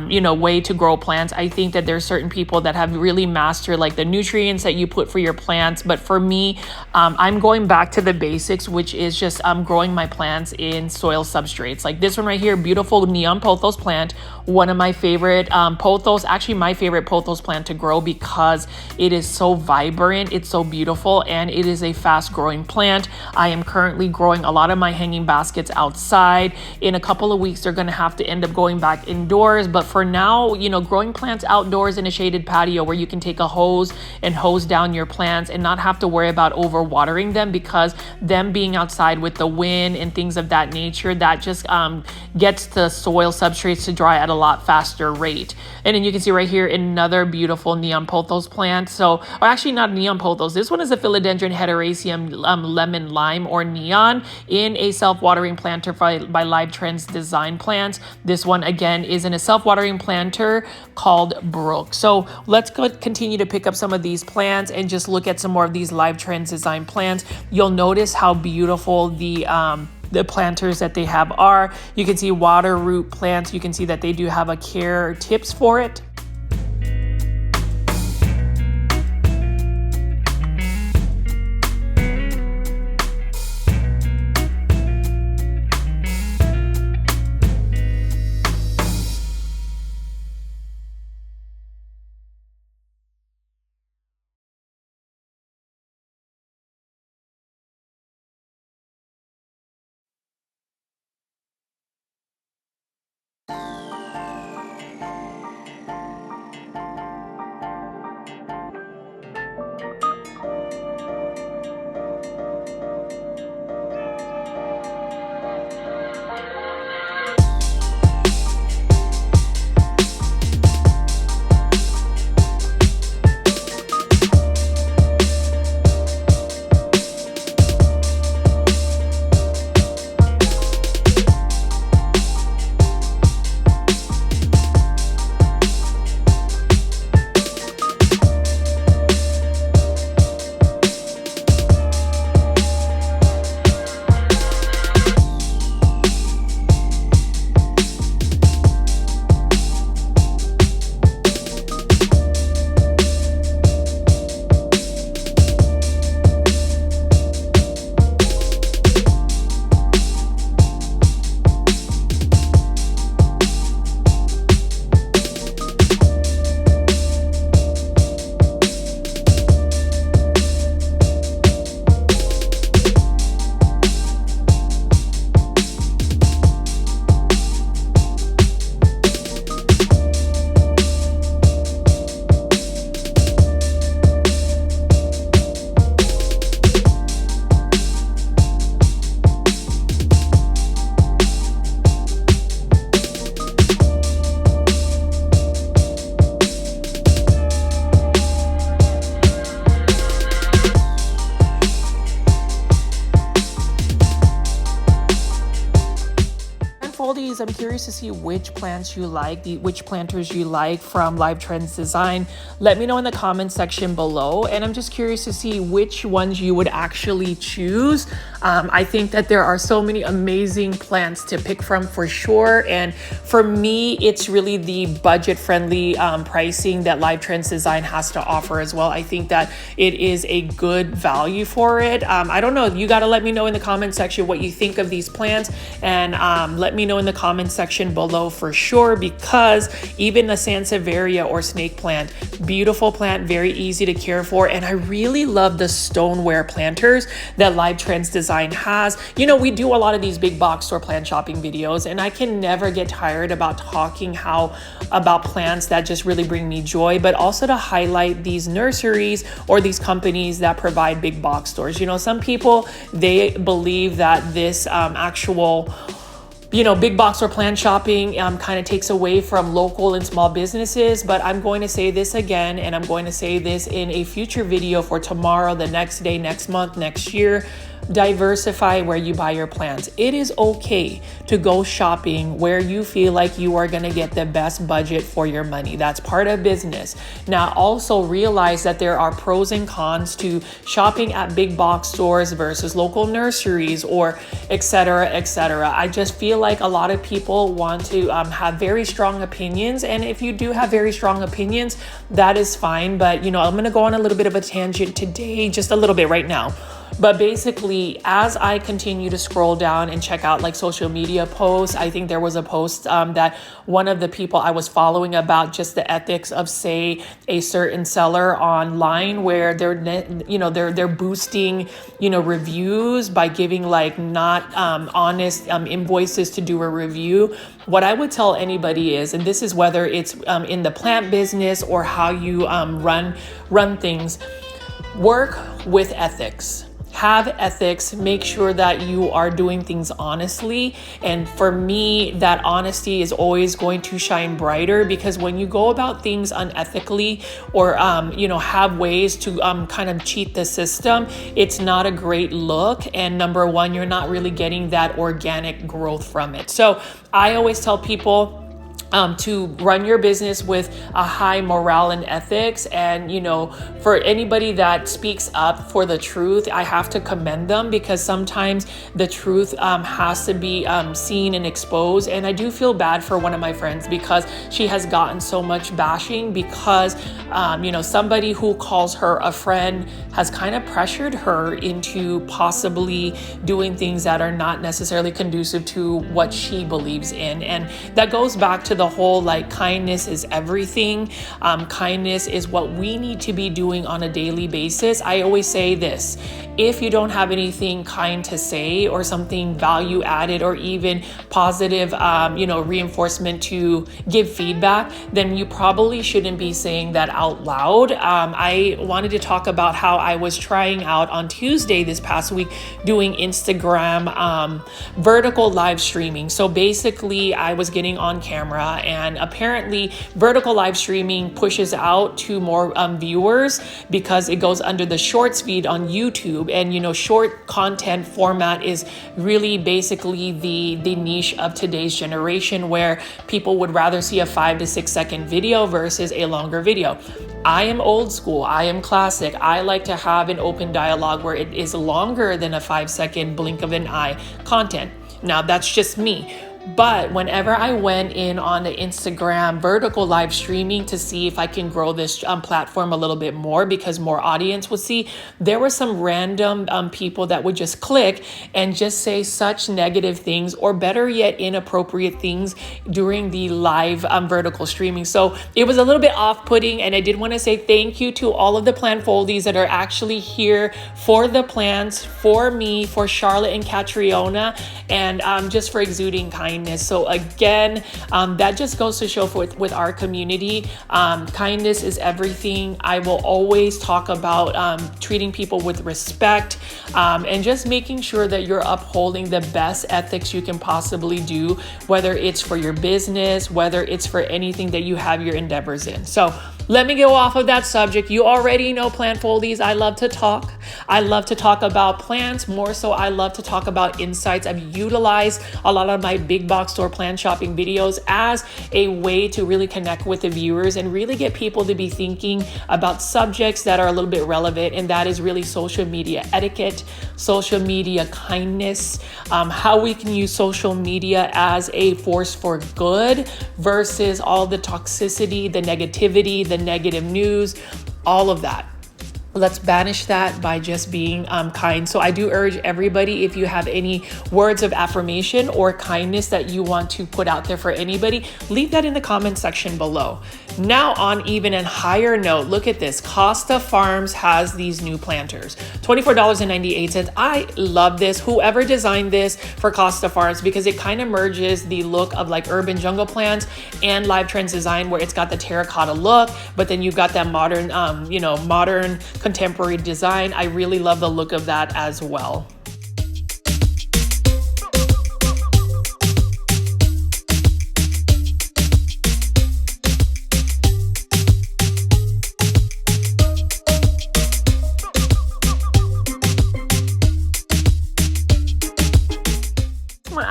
you know, way to grow plants. I think that there's certain people that have really mastered like the nutrients that you put for your plants, but for me, I'm going back to the basics, which is just growing my plants in soil substrates. Like this one right here, beautiful neon pothos plant, one of my favorite pothos, actually my favorite pothos plant to grow because it is so vibrant, it's so beautiful, and it is a fast growing plant. I am currently growing a lot of my hanging baskets outside. In a couple of weeks, they're gonna have to end up going back indoors, but for now, you know, growing plants outdoors in a shaded patio where you can take a hose and hose down your plants and not have to worry about overwatering them, because them being outside with the wind and things of that nature, that just gets the soil substrates to dry at a lot faster rate. And then you can see right here another beautiful neon pothos plant. So, or actually not neon pothos, this one is a philodendron heteroecium lemon lime or neon in a self-watering planter by Live Trends Design Plants. This one again is in a self-watering planter called Brook. So let's continue to pick up some of these plants and just look at some more of these Live Trends Design plants. You'll notice how beautiful the planters that they have are. You can see water root plants. You can see that they do have a care tips for it. I'm curious to see which plants you like, which planters you like from Live Trends Design. Let me know in the comment section below, and I'm just curious to see which ones you would actually choose. I think that there are so many amazing plants to pick from for sure, and for me, it's really the budget-friendly pricing that Live Trends Design has to offer as well. I think that it is a good value for it. I don't know, you got to let me know in the comment section what you think of these plants, and let me know in the comment section below for sure, because even the Sansevieria or snake plant, beautiful plant, very easy to care for, and I really love the stoneware planters that Live Trends Design has. You know, we do a lot of these big box store plant shopping videos, and I can never get tired about talking about plants that just really bring me joy, but also to highlight these nurseries or these companies that provide big box stores. You know, some people, they believe that this actual big box or plant shopping kind of takes away from local and small businesses. But I'm going to say this again, and I'm going to say this in a future video for tomorrow, the next day, next month, next year. Diversify where you buy your plants. It is okay to go shopping where you feel like you are going to get the best budget for your money. That's part of business. Now, also realize that there are pros and cons to shopping at big box stores versus local nurseries, or et cetera, et cetera. I just feel like a lot of people want to have very strong opinions. And if you do have very strong opinions, that is fine. But, I'm going to go on a little bit of a tangent today, just a little bit right now. But basically, as I continue to scroll down and check out like social media posts, I think there was a post that one of the people I was following about just the ethics of, say, a certain seller online, where they're boosting, reviews by giving like not honest invoices to do a review. What I would tell anybody is, and this is whether it's in the plant business or how you run things, work with ethics. Have ethics, make sure that you are doing things honestly. And for me, that honesty is always going to shine brighter, because when you go about things unethically or, have ways to kind of cheat the system, it's not a great look. And number one, you're not really getting that organic growth from it. So I always tell people, to run your business with a high morale and ethics. And, for anybody that speaks up for the truth, I have to commend them, because sometimes the truth has to be seen and exposed. And I do feel bad for one of my friends, because she has gotten so much bashing because, somebody who calls her a friend has kind of pressured her into possibly doing things that are not necessarily conducive to what she believes in. And that goes back to the whole, like, kindness is everything. Kindness is what we need to be doing on a daily basis. I always say this: if you don't have anything kind to say, or something value added, or even positive, reinforcement to give feedback, then you probably shouldn't be saying that out loud. I wanted to talk about how I was trying out on Tuesday this past week doing Instagram vertical live streaming. So basically, I was getting on camera, and apparently vertical live streaming pushes out to more viewers because it goes under the shorts feed on YouTube. And short content format is really basically the niche of today's generation, where people would rather see a 5 to 6 second video versus a longer video. I am old school. I am classic. I like to have an open dialogue where it is longer than a 5-second blink of an eye content. Now, that's just me. But whenever I went in on the Instagram vertical live streaming to see if I can grow this platform a little bit more, because more audience would see, there were some random people that would just click and just say such negative things, or better yet, inappropriate things during the live vertical streaming. So it was a little bit off-putting, and I did want to say thank you to all of the plant foldies that are actually here for the plants, for me, for Charlotte and Catriona, and just for exuding kindness. So again, that just goes to show with our community, kindness is everything. I will always talk about treating people with respect, and just making sure that you're upholding the best ethics you can possibly do, whether it's for your business, whether it's for anything that you have your endeavors in. So let me go off of that subject. You already know, plant foldies, I love to talk. I love to talk about plants. More so, I love to talk about insights. I've utilized a lot of my big box store plant shopping videos as a way to really connect with the viewers and really get people to be thinking about subjects that are a little bit relevant. And that is really social media etiquette, social media kindness, how we can use social media as a force for good versus all the toxicity, the negativity, the negative news, all of that. Let's banish that by just being kind. So I do urge everybody, if you have any words of affirmation or kindness that you want to put out there for anybody, leave that in the comment section below. Now, on even a higher note, look at this. Costa Farms has these new planters, $24.98. I love this. Whoever designed this for Costa Farms, because it kind of merges the look of like urban jungle plants and Live Trends design, where it's got the terracotta look, but then you've got that modern, modern contemporary design. I really love the look of that as well.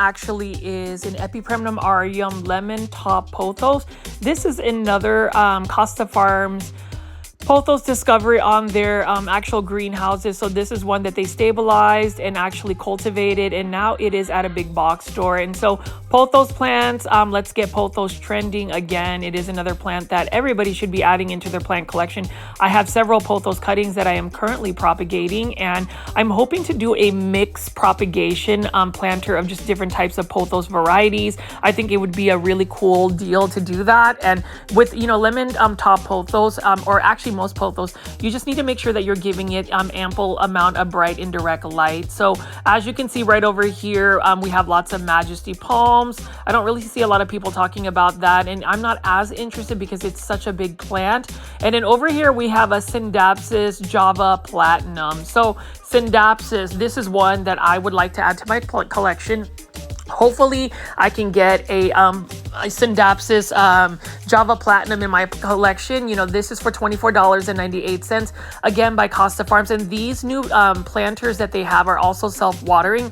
actually is an Epipremnum aureum lemon top pothos. This is another Costa Farms pothos discovery on their actual greenhouses. So this is one that they stabilized and actually cultivated, and now it is at a big box store. And so pothos plants, let's get pothos trending again. It is another plant that everybody should be adding into their plant collection. I have several pothos cuttings that I am currently propagating, and I'm hoping to do a mixed propagation planter of just different types of pothos varieties. I think it would be a really cool deal to do that. And with, you know, lemon top pothos, or actually most pothos, you just need to make sure that you're giving it ample amount of bright indirect light. So as you can see right over here, we have lots of Majesty palms. I don't really see a lot of people talking about that, and I'm not as interested because it's such a big plant. And then over here we have a Scindapsus Java Platinum. So Scindapsus, this is one that I would like to add to my collection. Hopefully I can get a Scindapsus Java Platinum in my collection. You know, this is for $24.98, again by Costa Farms. And these new planters that they have are also self-watering.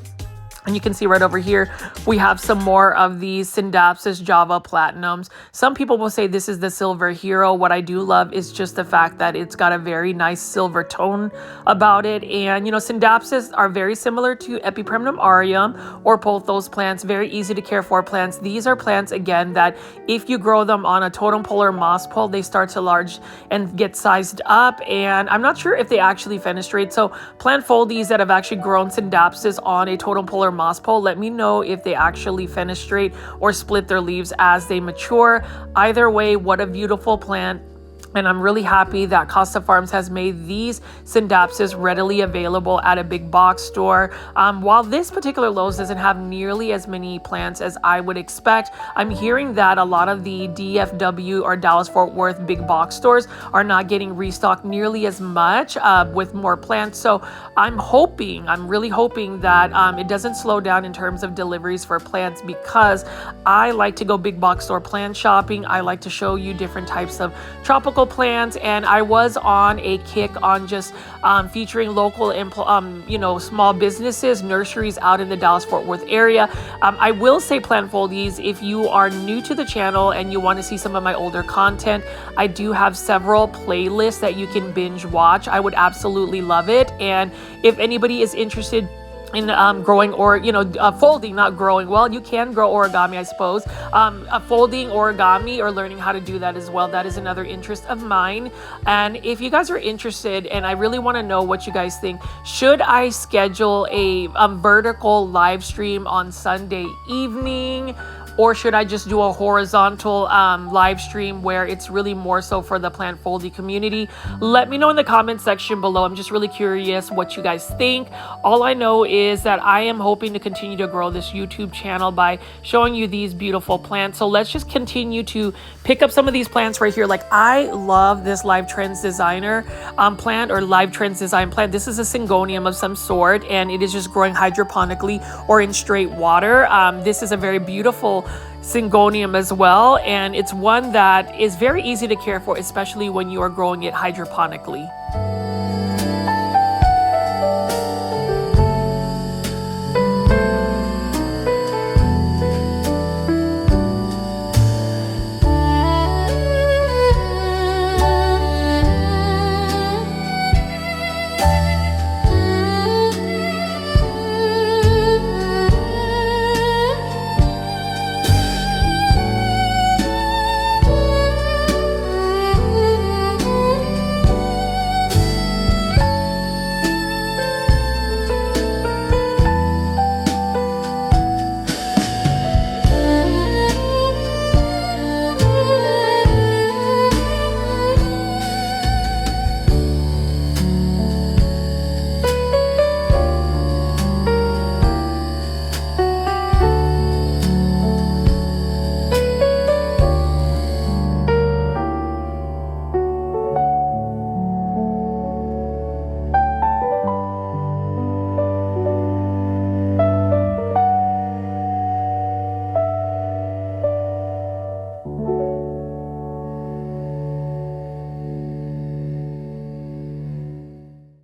And you can see right over here, we have some more of these Scindapsus Java Platinums. Some people will say this is the silver hero. What I do love is just the fact that it's got a very nice silver tone about it. And, you know, Scindapsus are very similar to Epipremnum aureum or pothos plants, very easy to care for plants. These are plants, again, that if you grow them on a totem pole or moss pole, they start to large and get sized up. And I'm not sure if they actually fenestrate. So plant foldies that have actually grown Scindapsus on a totem pole or moss pole, let me know if they actually fenestrate or split their leaves as they mature. Either way, what a beautiful plant. And I'm really happy that Costa Farms has made these Scindapsus readily available at a big box store. While this particular Lowe's doesn't have nearly as many plants as I would expect, I'm hearing that a lot of the DFW or Dallas-Fort Worth big box stores are not getting restocked nearly as much with more plants. So I'm really hoping that it doesn't slow down in terms of deliveries for plants, because I like to go big box store plant shopping. I like to show you different types of tropical plants, and I was on a kick on just featuring local you know, small businesses, nurseries out in the Dallas-Fort Worth area. I will say, plant foldies, if you are new to the channel and you want to see some of my older content, I do have several playlists that you can binge watch. I would absolutely love it. And if anybody is interested in growing, or, you know, folding, not growing, well, you can grow origami, I suppose. Folding origami or learning how to do that as well, that is another interest of mine. And if you guys are interested, and I really want to know what you guys think, should I schedule a vertical live stream on Sunday evening? Or should I just do a horizontal live stream where it's really more so for the plant foldy community? Let me know in the comment section below. I'm just really curious what you guys think. All I know is that I am hoping to continue to grow this YouTube channel by showing you these beautiful plants. So let's just continue to pick up some of these plants right here. Like, I love this Live Trends Designer plant, or Live Trends Design plant. This is a Syngonium of some sort, and it is just growing hydroponically or in straight water. This is a very beautiful Syngonium as well, and it's one that is very easy to care for, especially when you are growing it hydroponically.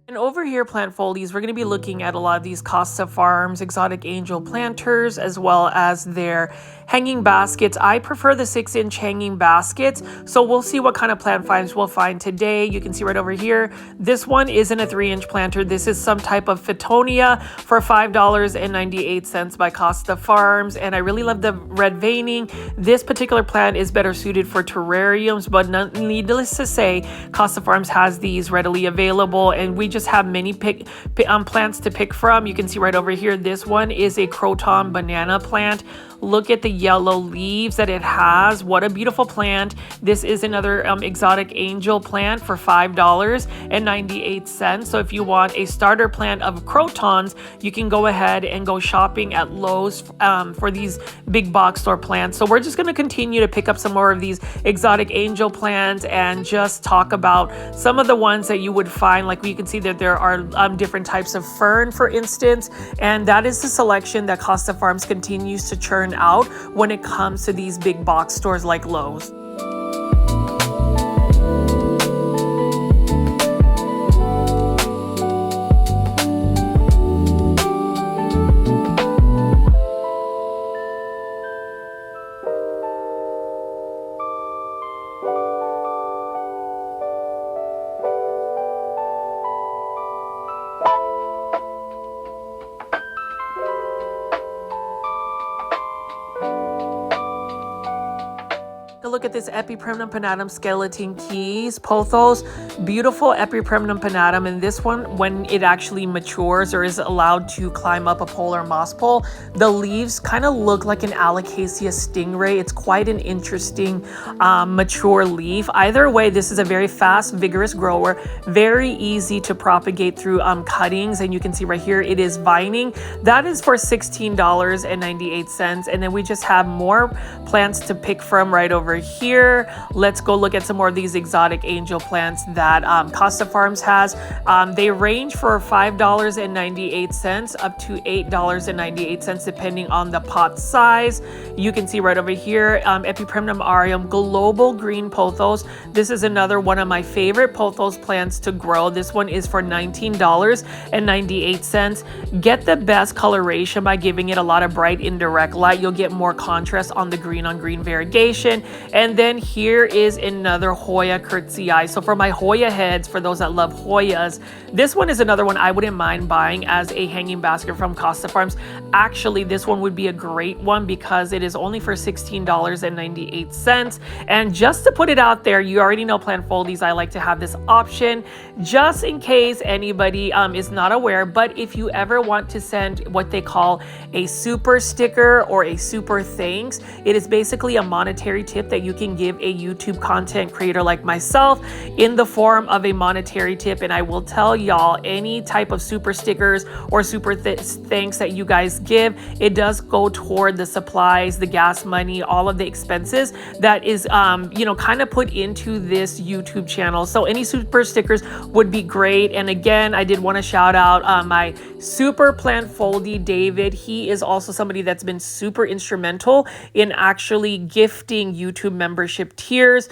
And over here, plant foldies, we're going to be looking at a lot of these Costa Farms exotic angel planters, as well as their hanging baskets. I prefer the 6-inch hanging baskets, so we'll see what kind of plant finds we'll find today. You can see right over here, this one isn't a 3-inch planter. This is some type of Fittonia for $5.98 by Costa Farms, and I really love the red veining. This particular plant is better suited for terrariums, but needless to say, Costa Farms has these readily available, and we just have many plants to pick from. You can see right over here, this one is a croton banana plant. Look at the yellow leaves that it has. What a beautiful plant. This is another exotic angel plant for $5.98. So if you want a starter plant of crotons, you can go ahead and go shopping at Lowe's for these big box store plants. So we're just going to continue to pick up some more of these exotic angel plants and just talk about some of the ones that you would find. Like you can see that there are different types of fern, for instance, and that is the selection that Costa Farms continues to churn out when it comes to these big box stores like Lowe's. Look at this Epipremnum pinnatum skeleton keys, pothos, beautiful Epipremnum pinnatum. And this one, when it actually matures or is allowed to climb up a pole or moss pole, the leaves kind of look like an Alocasia stingray. It's quite an interesting mature leaf. Either way, this is a very fast, vigorous grower, very easy to propagate through cuttings. And you can see right here, it is vining. That is for $16.98. And then we just have more plants to pick from right over here. Let's go look at some more of these exotic angel plants that Costa Farms has. They range for $5.98 up to $8.98 depending on the pot size. You can see right over here, Epipremnum aureum global green pothos. This is another one of my favorite pothos plants to grow. This one is for $19.98. Get the best coloration by giving it a lot of bright indirect light. You'll get more contrast on the green on green variegation. And then here is another Hoya Kurtzii. So for my Hoya heads, for those that love Hoyas, this one is another one I wouldn't mind buying as a hanging basket from Costa Farms. Actually, this one would be a great one because it is only for $16.98. And just to put it out there, you already know Plant Foldies, I like to have this option just in case anybody is not aware. But if you ever want to send what they call a super sticker or a super thanks, it is basically a monetary tip that you can give a YouTube content creator like myself in the form of a monetary tip. And I will tell y'all, any type of super stickers or super thanks that you guys give, it does go toward the supplies, the gas money, all of the expenses that is kind of put into this YouTube channel. So any super stickers would be great. And again, I did want to shout out my super plant foldy David. He is also somebody that's been super instrumental in actually gifting YouTube membership tiers.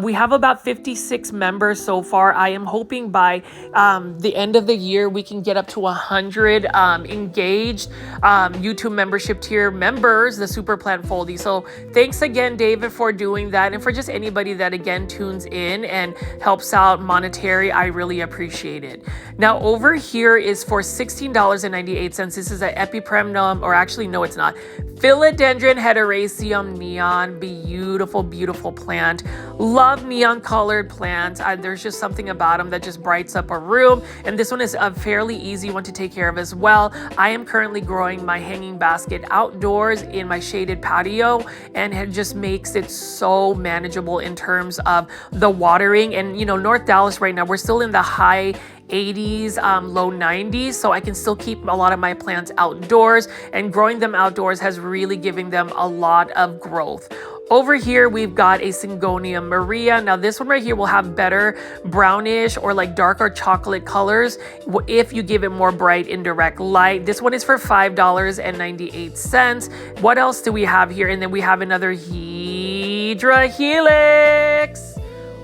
We have about 56 members so far. I am hoping by the end of the year we can get up to 100 engaged YouTube membership tier members, the super plant foldy. So thanks again, David, for doing that, and for just anybody that again tunes in and helps out monetary. I really appreciate it. Now over here is for $16.98. This is an Epipremnum, or actually no, it's not, Philodendron hederaceum neon. Beautiful, beautiful plant. Love neon colored plants. There's just something about them that just brights up a room. And this one is a fairly easy one to take care of as well. I am currently growing my hanging basket outdoors in my shaded patio, and it just makes it so manageable in terms of the watering. And North Dallas right now, we're still in the high 80s, low 90s, so I can still keep a lot of my plants outdoors, and growing them outdoors has really given them a lot of growth. Over here, we've got a Syngonium Maria. Now this one right here will have better brownish or like darker chocolate colors if you give it more bright indirect light. This one is for $5.98. What else do we have here? And then we have another Hydra Helix.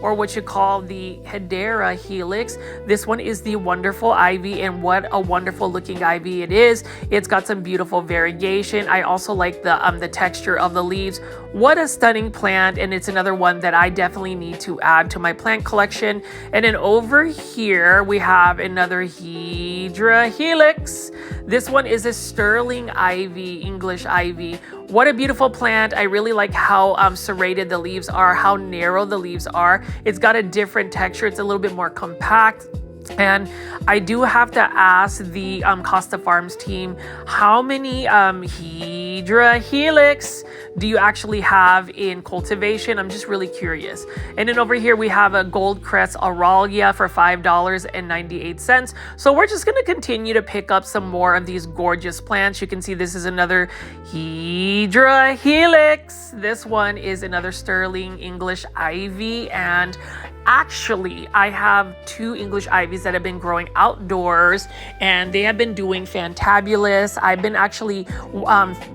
or what you call the Hedera helix. This one is the wonderful ivy, and what a wonderful looking ivy it is. It's got some beautiful variegation. I also like the texture of the leaves. What a stunning plant, and it's another one that I definitely need to add to my plant collection. And then over here we have another Hedera helix. This one is a sterling ivy, English ivy. What a beautiful plant. I really like how serrated the leaves are, how narrow the leaves are. It's got a different texture. It's a little bit more compact. And I do have to ask the Costa Farms team, how many Hedera helix do you actually have in cultivation? I'm just really curious. And then over here we have a gold crest aurelia for $5.98. So we're just going to continue to pick up some more of these gorgeous plants. You can see this is another Hedera helix. This one is another sterling English ivy, and actually, I have 2 English ivies that have been growing outdoors, and they have been doing fantabulous. I've been actually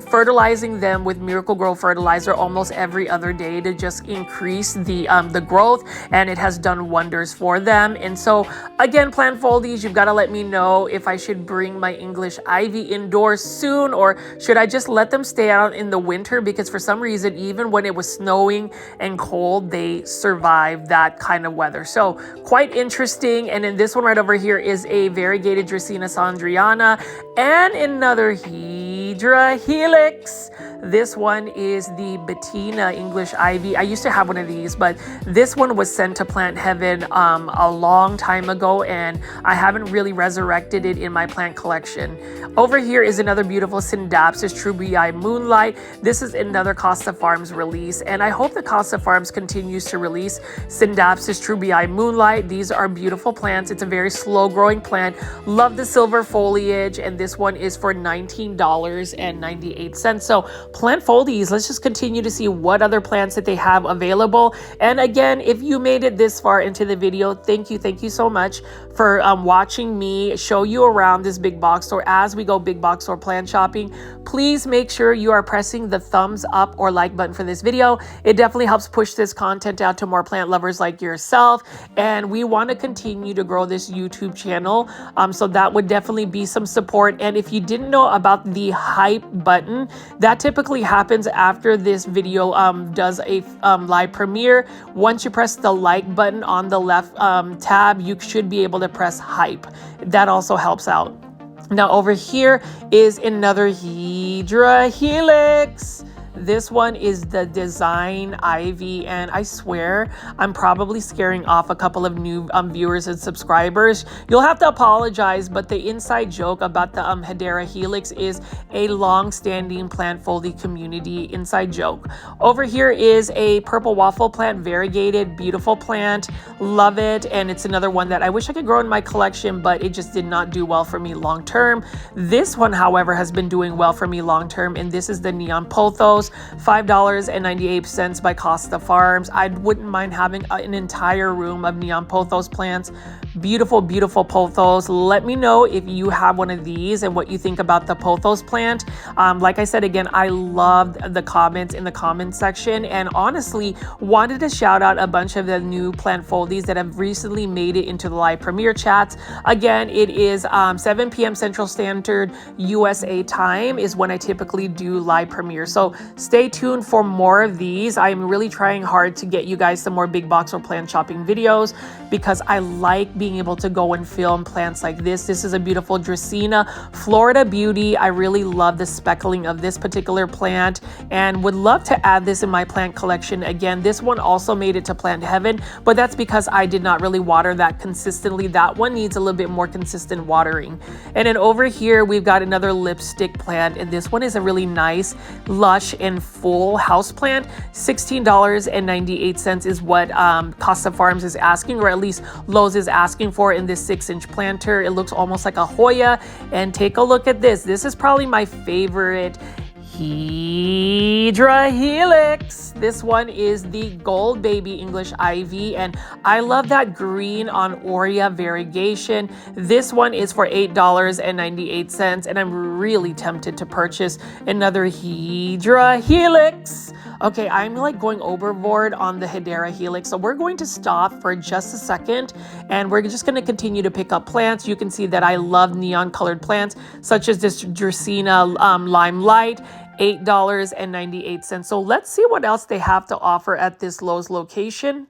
fertilizing them with Miracle Grow fertilizer almost every other day to just increase the growth, and it has done wonders for them. And so, again, plant foldies, you've got to let me know if I should bring my English ivy indoors soon, or should I just let them stay out in the winter, because for some reason, even when it was snowing and cold, they survived that kind of weather. So quite interesting. And then this one right over here is a variegated Dracaena sandriana and another Hedera helix. This one is the Bettina English ivy. I used to have one of these, but this one was sent to Plant Heaven a long time ago, and I haven't really resurrected it in my plant collection. Over here is another beautiful Scindapsus trubii Moonlight. This is another Costa Farms release, and I hope the Costa Farms continues to release Scindapsus trubii Moonlight. These are beautiful plants. It's a very slow growing plant. Love the silver foliage, and this one is for $19.98. So plant foldies, let's just continue to see what other plants that they have available. And again, if you made it this far into the video, thank you so much for watching me show you around this big box store as we go big box store plant shopping. Please make sure you are pressing the thumbs up or like button for this video. It definitely helps push this content out to more plant lovers like yourself, and we want to continue to grow this YouTube channel, so that would definitely be some support. And if you didn't know about the hype button, that typically happens after this video does a live premiere. Once you press the like button on the left tab, you should be able to press hype. That also helps out. Now over here is another Hedera helix. This one is the Design Ivy, and I swear I'm probably scaring off a couple of new viewers and subscribers. You'll have to apologize, but the inside joke about the Hedera helix is a long-standing plant foldy community inside joke. Over here is a purple waffle plant, variegated, beautiful plant. Love it, and it's another one that I wish I could grow in my collection, but it just did not do well for me long term. This one, however, has been doing well for me long term, and this is the Neon Pothos. $5.98 by Costa Farms. I wouldn't mind having an entire room of Neon Pothos plants. Beautiful, beautiful pothos. Let me know if you have one of these and what you think about the pothos plant. Like I said, again, I loved the comments in the comment section, and honestly wanted to shout out a bunch of the new plant foldies that have recently made it into the live premiere chats. Again, it is 7 p.m. Central Standard USA time is when I typically do live premiere. So stay tuned for more of these. I'm really trying hard to get you guys some more big box or plant shopping videos, because I like being able to go and film plants like this. This is a beautiful Dracaena Florida Beauty. I really love the speckling of this particular plant and would love to add this in my plant collection. Again, this one also made it to Plant Heaven, but that's because I did not really water that consistently. That one needs a little bit more consistent watering. And then over here, we've got another lipstick plant, and this one is a really nice, lush, and full house plant. $16.98 is what Costa Farms is asking, or at least Lowe's is asking for in this 6-inch planter. It looks almost like a Hoya, and take a look at this. This is probably my favorite Hydra Helix. This one is the Gold Baby English Ivy, and I love that green on Aurea variegation. This one is for $8.98, and I'm really tempted to purchase another Hydra Helix. Okay, I'm like going overboard on the Hedera Helix, so we're going to stop for just a second, and we're just going to continue to pick up plants. You can see that I love neon colored plants, such as this Dracaena Limelight, $8.98. So let's see what else they have to offer at this Lowe's location.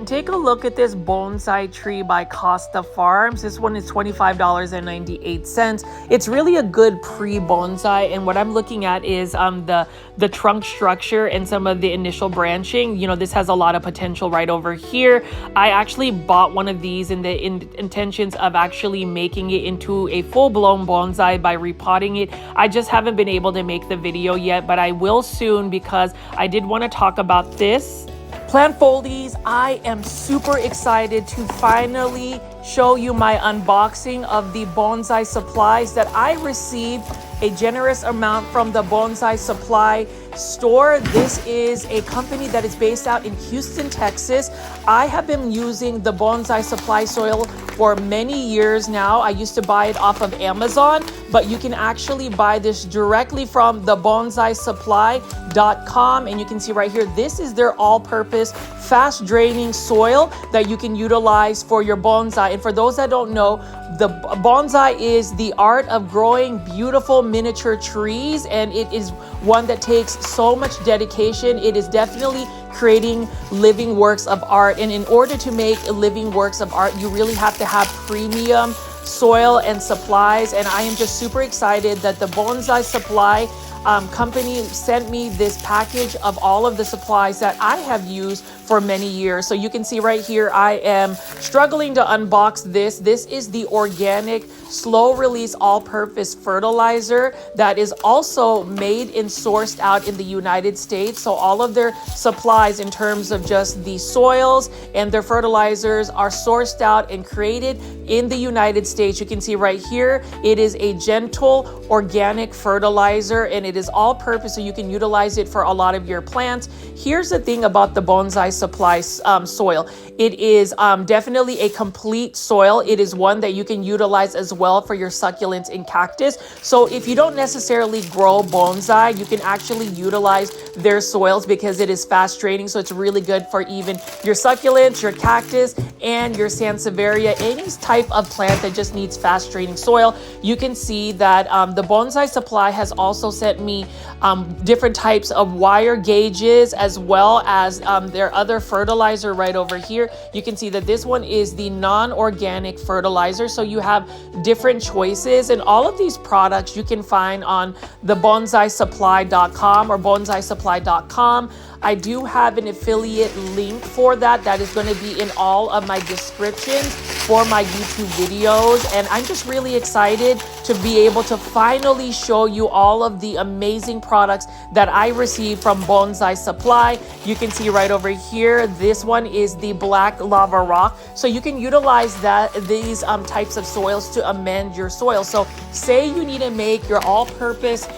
Take a look at this bonsai tree by Costa Farms. This one is $25.98. It's really a good pre-bonsai, and what I'm looking at is the trunk structure and some of the initial branching. You know, this has a lot of potential right over here. I actually bought one of these in the intentions of actually making it into a full-blown bonsai by repotting it. I just haven't been able to make the video yet, but I will soon, because I did want to talk about this. Plant Foldies, I am super excited to finally show you my unboxing of the bonsai supplies that I received a generous amount from the Bonsai Supply store. This is a company that is based out in Houston, Texas. I have been using the Bonsai Supply soil for many years now. I used to buy it off of Amazon, but you can actually buy this directly from the bonsaisupply.com. And you can see right here, this is their all-purpose, fast-draining soil that you can utilize for your bonsai. And for those that don't know, the bonsai is the art of growing beautiful miniature trees, and it is one that takes so much dedication. It is definitely creating living works of art, and in order to make living works of art, you really have to have premium soil and supplies. And I am just super excited that the Bonsai Supply company sent me this package of all of the supplies that I have used for many years. So you can see right here, I am struggling to unbox this. This is the organic slow release all-purpose fertilizer that is also made and sourced out in the United States. So all of their supplies in terms of just the soils and their fertilizers are sourced out and created in the United States. You can see right here, it is a gentle organic fertilizer, and it is all-purpose, so you can utilize it for a lot of your plants. Here's the thing about the Bonsai Supply soil. It is definitely a complete soil. It is one that you can utilize as well for your succulents and cactus. So if you don't necessarily grow bonsai, you can actually utilize their soils because it is fast draining. So it's really good for even your succulents, your cactus, and your sansevieria, any type of plant that just needs fast draining soil. You can see that the Bonsai Supply has also sent me different types of wire gauges, as well as their other fertilizer right over here. You can see that this one is the non-organic fertilizer, so you have different choices, and all of these products you can find on the bonsaisupply.com or bonsaisupply.com. I do have an affiliate link for that is going to be in all of my descriptions for my YouTube videos, and I'm just really excited to be able to finally show you all of the amazing products that I received from Bonsai Supply. You can see right over here, this one is the black lava rock, so you can utilize these types of soils to amend your soil. So say you need to make your all-purpose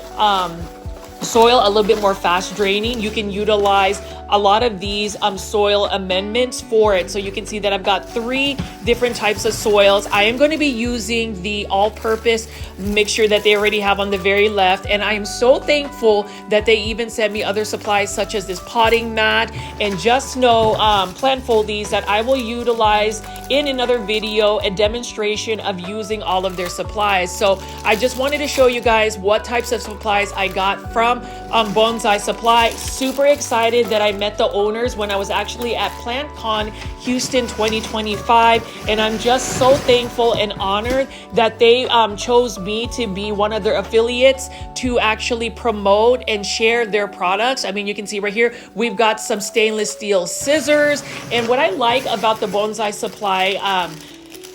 soil a little bit more fast draining, you can utilize a lot of these soil amendments for it. So you can see that I've got 3 different types of soils. I am going to be using the all-purpose mixture that they already have on the very left, and I am so thankful that they even sent me other supplies such as this potting mat. And just know, Plant Foldies, that I will utilize in another video a demonstration of using all of their supplies. So I just wanted to show you guys what types of supplies I got from Bonsai Supply. Super excited that I met the owners when I was actually at PlantCon Houston 2025, and I'm just so thankful and honored that they chose me to be one of their affiliates to actually promote and share their products. I mean, you can see right here, we've got some stainless steel scissors, and what I like about the Bonsai Supply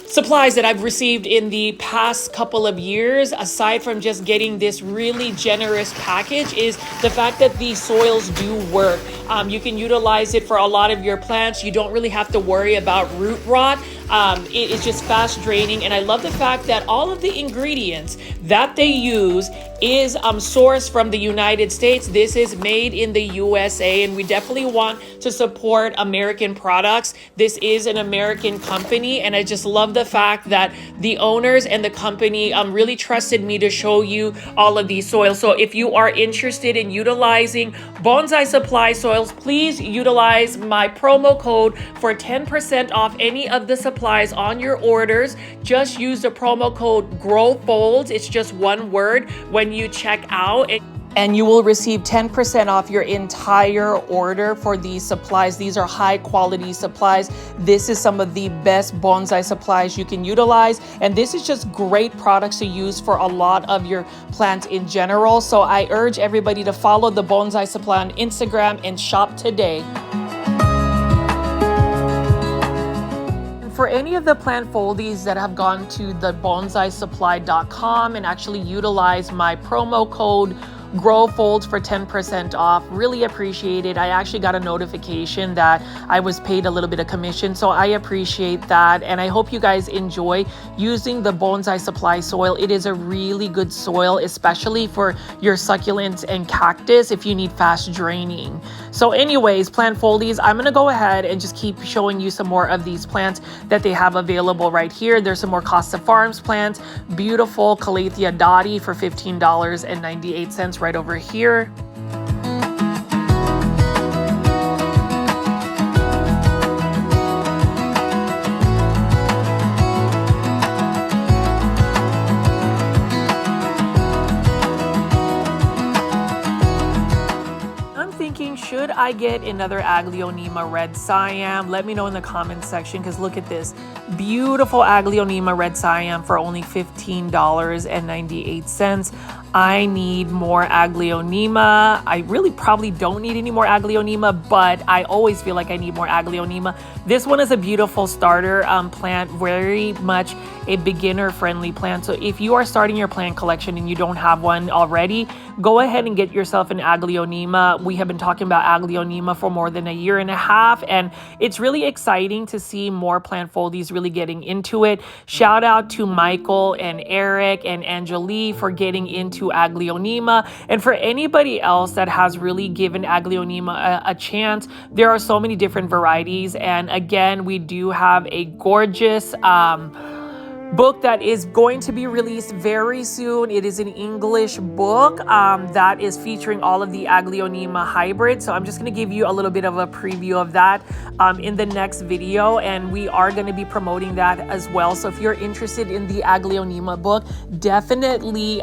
supplies that I've received in the past couple of years, aside from just getting this really generous package, is the fact that these soils do work. You can utilize it for a lot of your plants. You don't really have to worry about root rot. It is just fast draining, and I love the fact that all of the ingredients that they use is sourced from the United States. This is made in the USA, and we definitely want to support American products. This is an American company, and I just love the fact that the owners and the company really trusted me to show you all of these soils. So if you are interested in utilizing Bonsai Supply soils, please utilize my promo code for 10% off any of the supplies on your orders. Just use the promo code GROWFOLDS. It's just one word when you check out, and you will receive 10% off your entire order for these supplies. These are high quality supplies. This is some of the best bonsai supplies you can utilize, and this is just great products to use for a lot of your plants in general. So I urge everybody to follow the Bonsai Supply on Instagram and shop today. For any of the plant foldies that have gone to the bonsaisupply.com and actually utilize my promo code GROWFOLDS for 10% off, really appreciate it. I actually got a notification that I was paid a little bit of commission, so I appreciate that, and I hope you guys enjoy using the Bonsai Supply soil. It is a really good soil, especially for your succulents and cactus if you need fast draining. So anyways, plant foldies, I'm gonna go ahead and just keep showing you some more of these plants that they have available right here. There's some more Costa Farms plants, beautiful Calathea dotty for $15.98 right over here. Should I get another Aglaonema Red Siam? Let me know in the comments section, because look at this beautiful Aglaonema Red Siam for only $15.98. I need more Aglaonema. I really probably don't need any more Aglaonema, but I always feel like I need more Aglaonema. This one is a beautiful starter plant, very much a beginner-friendly plant. So if you are starting your plant collection and you don't have one already, go ahead and get yourself an Aglaonema. We have been talking about Aglaonema for more than a year and a half, and it's really exciting to see more plant foldies really getting into it. Shout out to Michael and Eric and Angelique for getting into Aglaonema, and for anybody else that has really given Aglaonema a chance. There are so many different varieties, and again, we do have a gorgeous book that is going to be released very soon. It is an English book that is featuring all of the Aglaonema hybrids. So I'm just going to give you a little bit of a preview of that in the next video, and we are going to be promoting that as well. So if you're interested in the Aglaonema book, definitely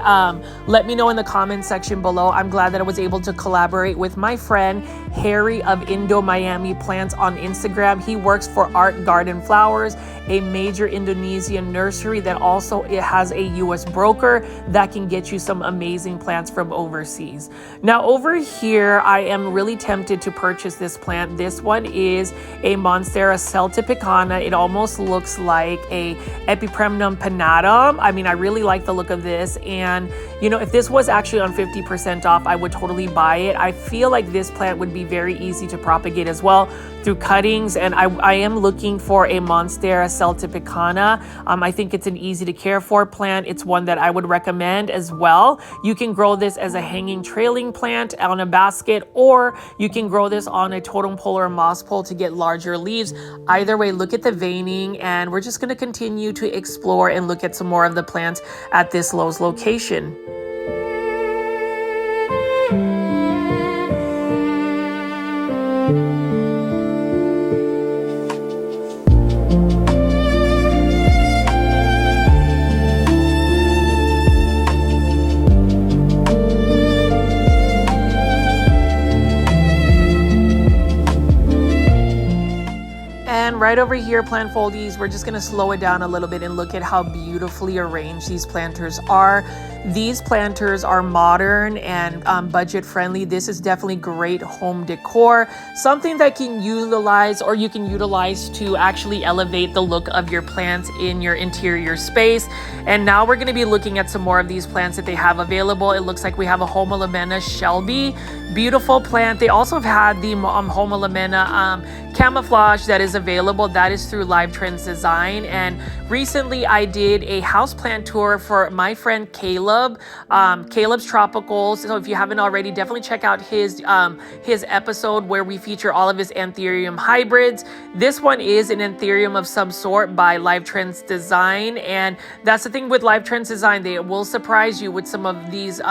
let me know in the comments section below. I'm glad that I was able to collaborate with my friend Harry of Indo Miami Plants on Instagram. He works for Art Garden Flowers, a major Indonesian nursery that also it has a US broker that can get you some amazing plants from overseas. Now over here, I am really tempted to purchase this plant. This one is a Monstera celtipicana. It almost looks like a Epipremnum pinnatum. I mean, I really like the look of this, and you know, if this was actually on 50% off, I would totally buy it. I feel like this plant would be very easy to propagate as well through cuttings, and I am looking for a Monstera celtipicana. I think it's an easy to care for plant. It's one that I would recommend as well. You can grow this as a hanging trailing plant on a basket, or you can grow this on a totem pole or a moss pole to get larger leaves. Either way, look at the veining, and we're just going to continue to explore and look at some more of the plants at this Lowe's location. one right over here, plant foldies, we're just going to slow it down a little bit and look at how beautifully arranged these planters are. These planters are modern and budget friendly. This is definitely great home decor, something that can utilize or you can utilize to actually elevate the look of your plants in your interior space. And now we're going to be looking at some more of these plants that they have available. It looks like we have a Homolemena Shelby, beautiful plant. They also have had the Homolemena camouflage that is available. That is through Live Trends Design. And recently I did a houseplant tour for my friend Caleb, Caleb's Tropicals. So if you haven't already, definitely check out his episode where we feature all of his Anthurium hybrids. This one is an Anthurium of some sort by Live Trends Design. And that's the thing with Live Trends Design. They will surprise you with some of these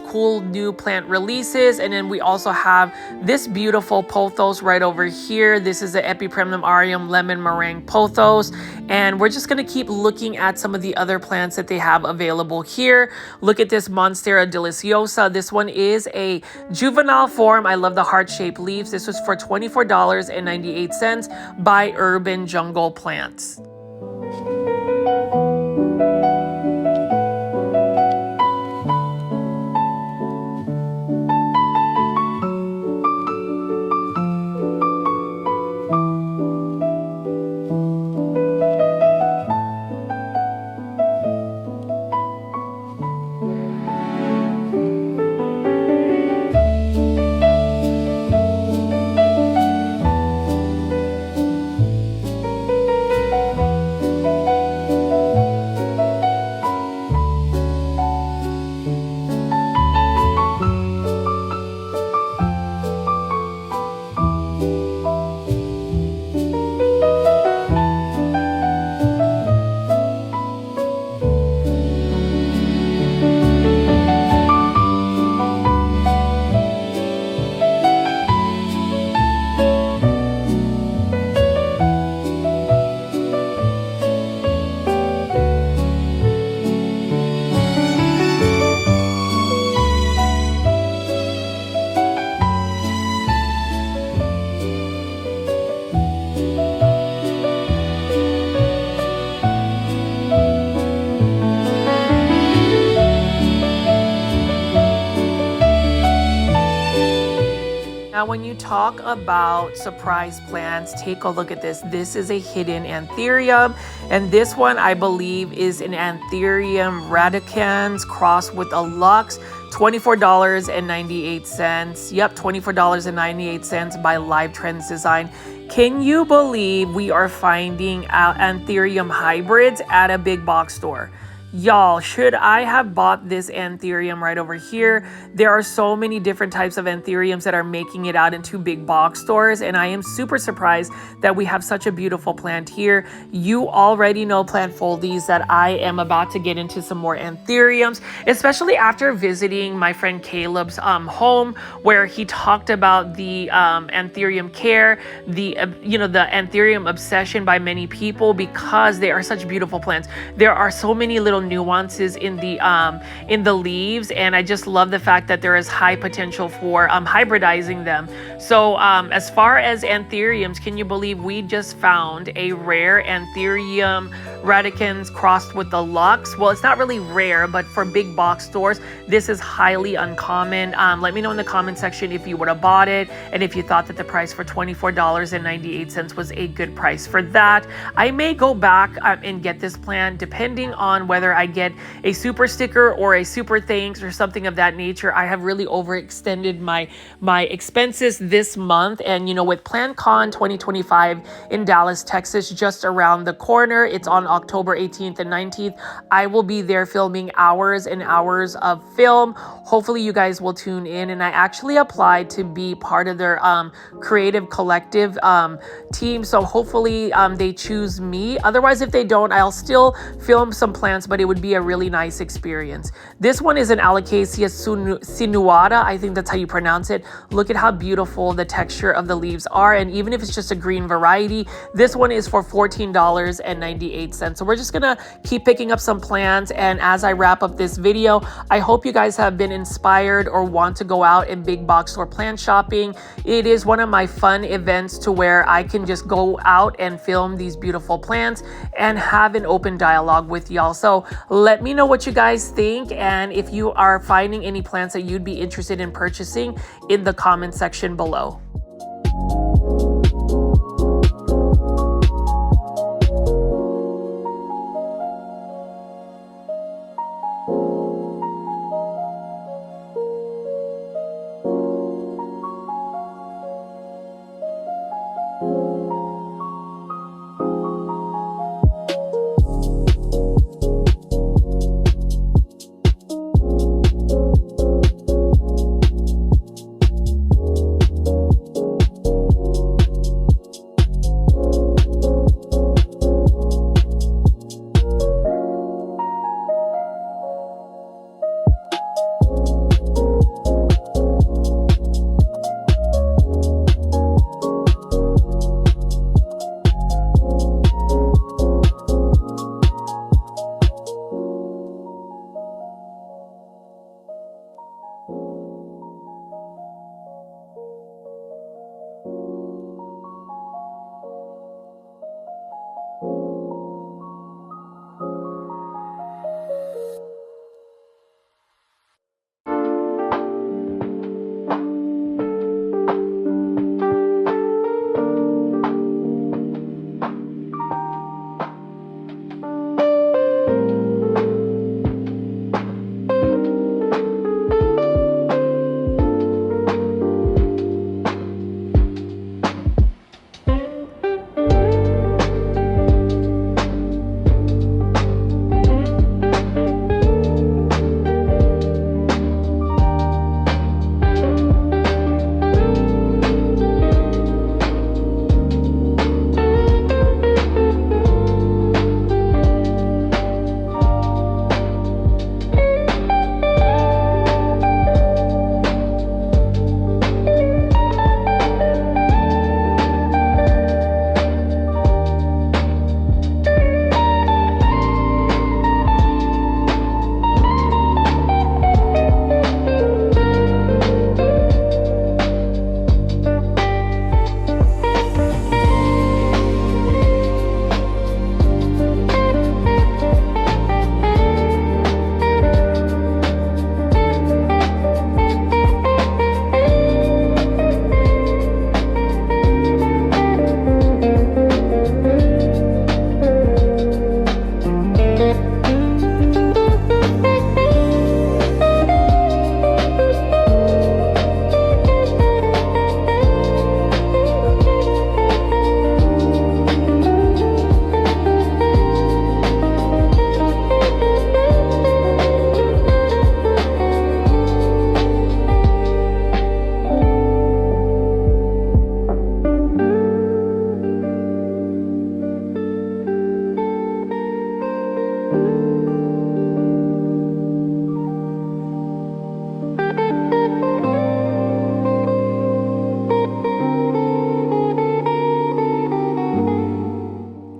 cool new plant releases. And then we also have this beautiful pothos right over here. This is the Epipremnum aureum lemon meringue pothos, and we're just going to keep looking at some of the other plants that they have available here. Look at this Monstera deliciosa. This one is a juvenile form. I love the heart-shaped leaves. This was for $24.98 by Urban Jungle Plants. Now, when you talk about surprise plants, take a look at this. This is a hidden Anthurium, and this one I believe is an Anthurium Raducans crossed with a Lux. $24.98. Yep, $24.98 by Live Trends Design. Can you believe we are finding Anthurium hybrids at a big box store? Y'all, should I have bought this Anthurium right over here? There are so many different types of Anthuriums that are making it out into big box stores, and I am super surprised that we have such a beautiful plant here. You already know, plant foldies, that I am about to get into some more Anthuriums, especially after visiting my friend Caleb's home, where he talked about the Anthurium care, the Anthurium obsession by many people, because they are such beautiful plants. There are so many little nuances in the leaves, and I just love the fact that there is high potential for hybridizing them. So as far as Anthuriums, can you believe we just found a rare Anthurium Raducans crossed with the Lux? Well, it's not really rare, but for big box stores, this is highly uncommon. Let me know in the comment section if you would have bought it, and if you thought that the price for $24.98 was a good price for that. I may go back and get this plant, depending on whether I get a super sticker or a super thanks or something of that nature. I have really overextended my expenses this month, and with PlantCon 2025 in Dallas, Texas, just around the corner. It's on October 18th and 19th. I will be there filming hours and hours of film. Hopefully you guys will tune in, and I actually applied to be part of their creative collective team, so hopefully they choose me. Otherwise, if they don't, I'll still film some plants, but it would be a really nice experience. This one is an Alocasia sinuata. I think that's how you pronounce it. Look at how beautiful the texture of the leaves are, and even if it's just a green variety, this one is for $14.98. sense. So we're just gonna keep picking up some plants, and as I wrap up this video, I hope you guys have been inspired or want to go out and big box store plant shopping. It is one of my fun events to where I can just go out and film these beautiful plants and have an open dialogue with y'all. So let me know what you guys think, and if you are finding any plants that you'd be interested in purchasing in the comment section below.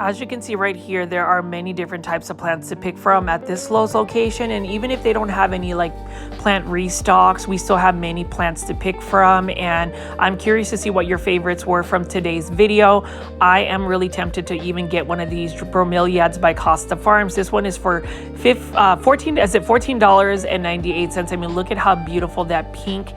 As you can see right here, there are many different types of plants to pick from at this Lowe's location, and even if they don't have any like plant restocks, we still have many plants to pick from, and I'm curious to see what your favorites were from today's video. I am really tempted to even get one of these bromeliads by Costa Farms. This one is for $14.98. I mean, look at how beautiful that pink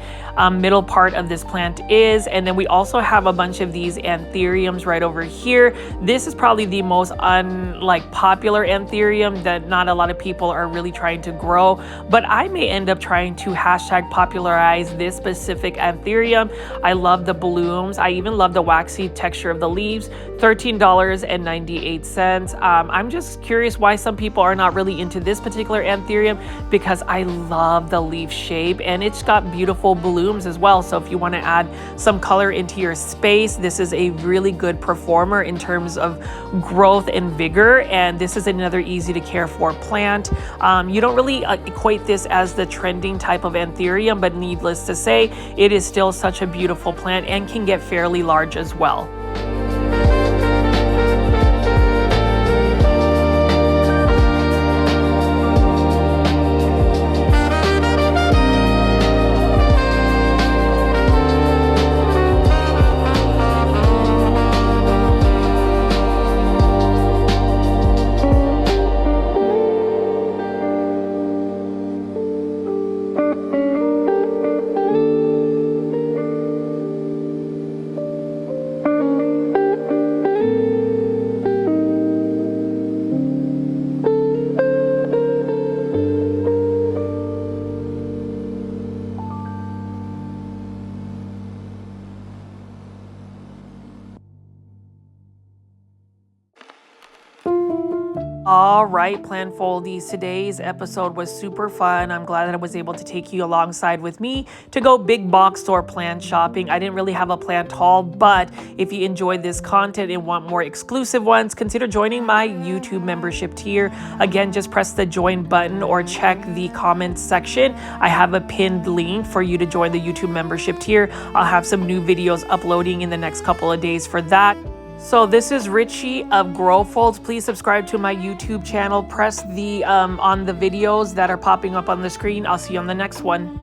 middle part of this plant is. And then we also have a bunch of these anthuriums right over here. This is probably the most popular anthurium that not a lot of people are really trying to grow, but I may end up trying to hashtag popularize this specific anthurium. I love the blooms. I even love the waxy texture of the leaves. $13.98. I'm just curious why some people are not really into this particular anthurium, because I love the leaf shape and it's got beautiful blooms as well. So if you want to add some color into your space, this is a really good performer in terms of growth and vigor, and this is another easy to care for plant. You don't really equate this as the trending type of anthurium, but needless to say, it is still such a beautiful plant and can get fairly large as well. All right, plant foldies. Today's episode was super fun. I'm glad that I was able to take you alongside with me to go big box store plant shopping. I didn't really have a plant haul, but if you enjoyed this content and want more exclusive ones, consider joining my YouTube membership tier. Again, just press the join button or check the comments section. I have a pinned link for you to join the YouTube membership tier. I'll have some new videos uploading in the next couple of days for that. So this is Richie of Grow Folds. Please subscribe to my YouTube channel. Press the on the videos that are popping up on the screen. I'll see you on the next one.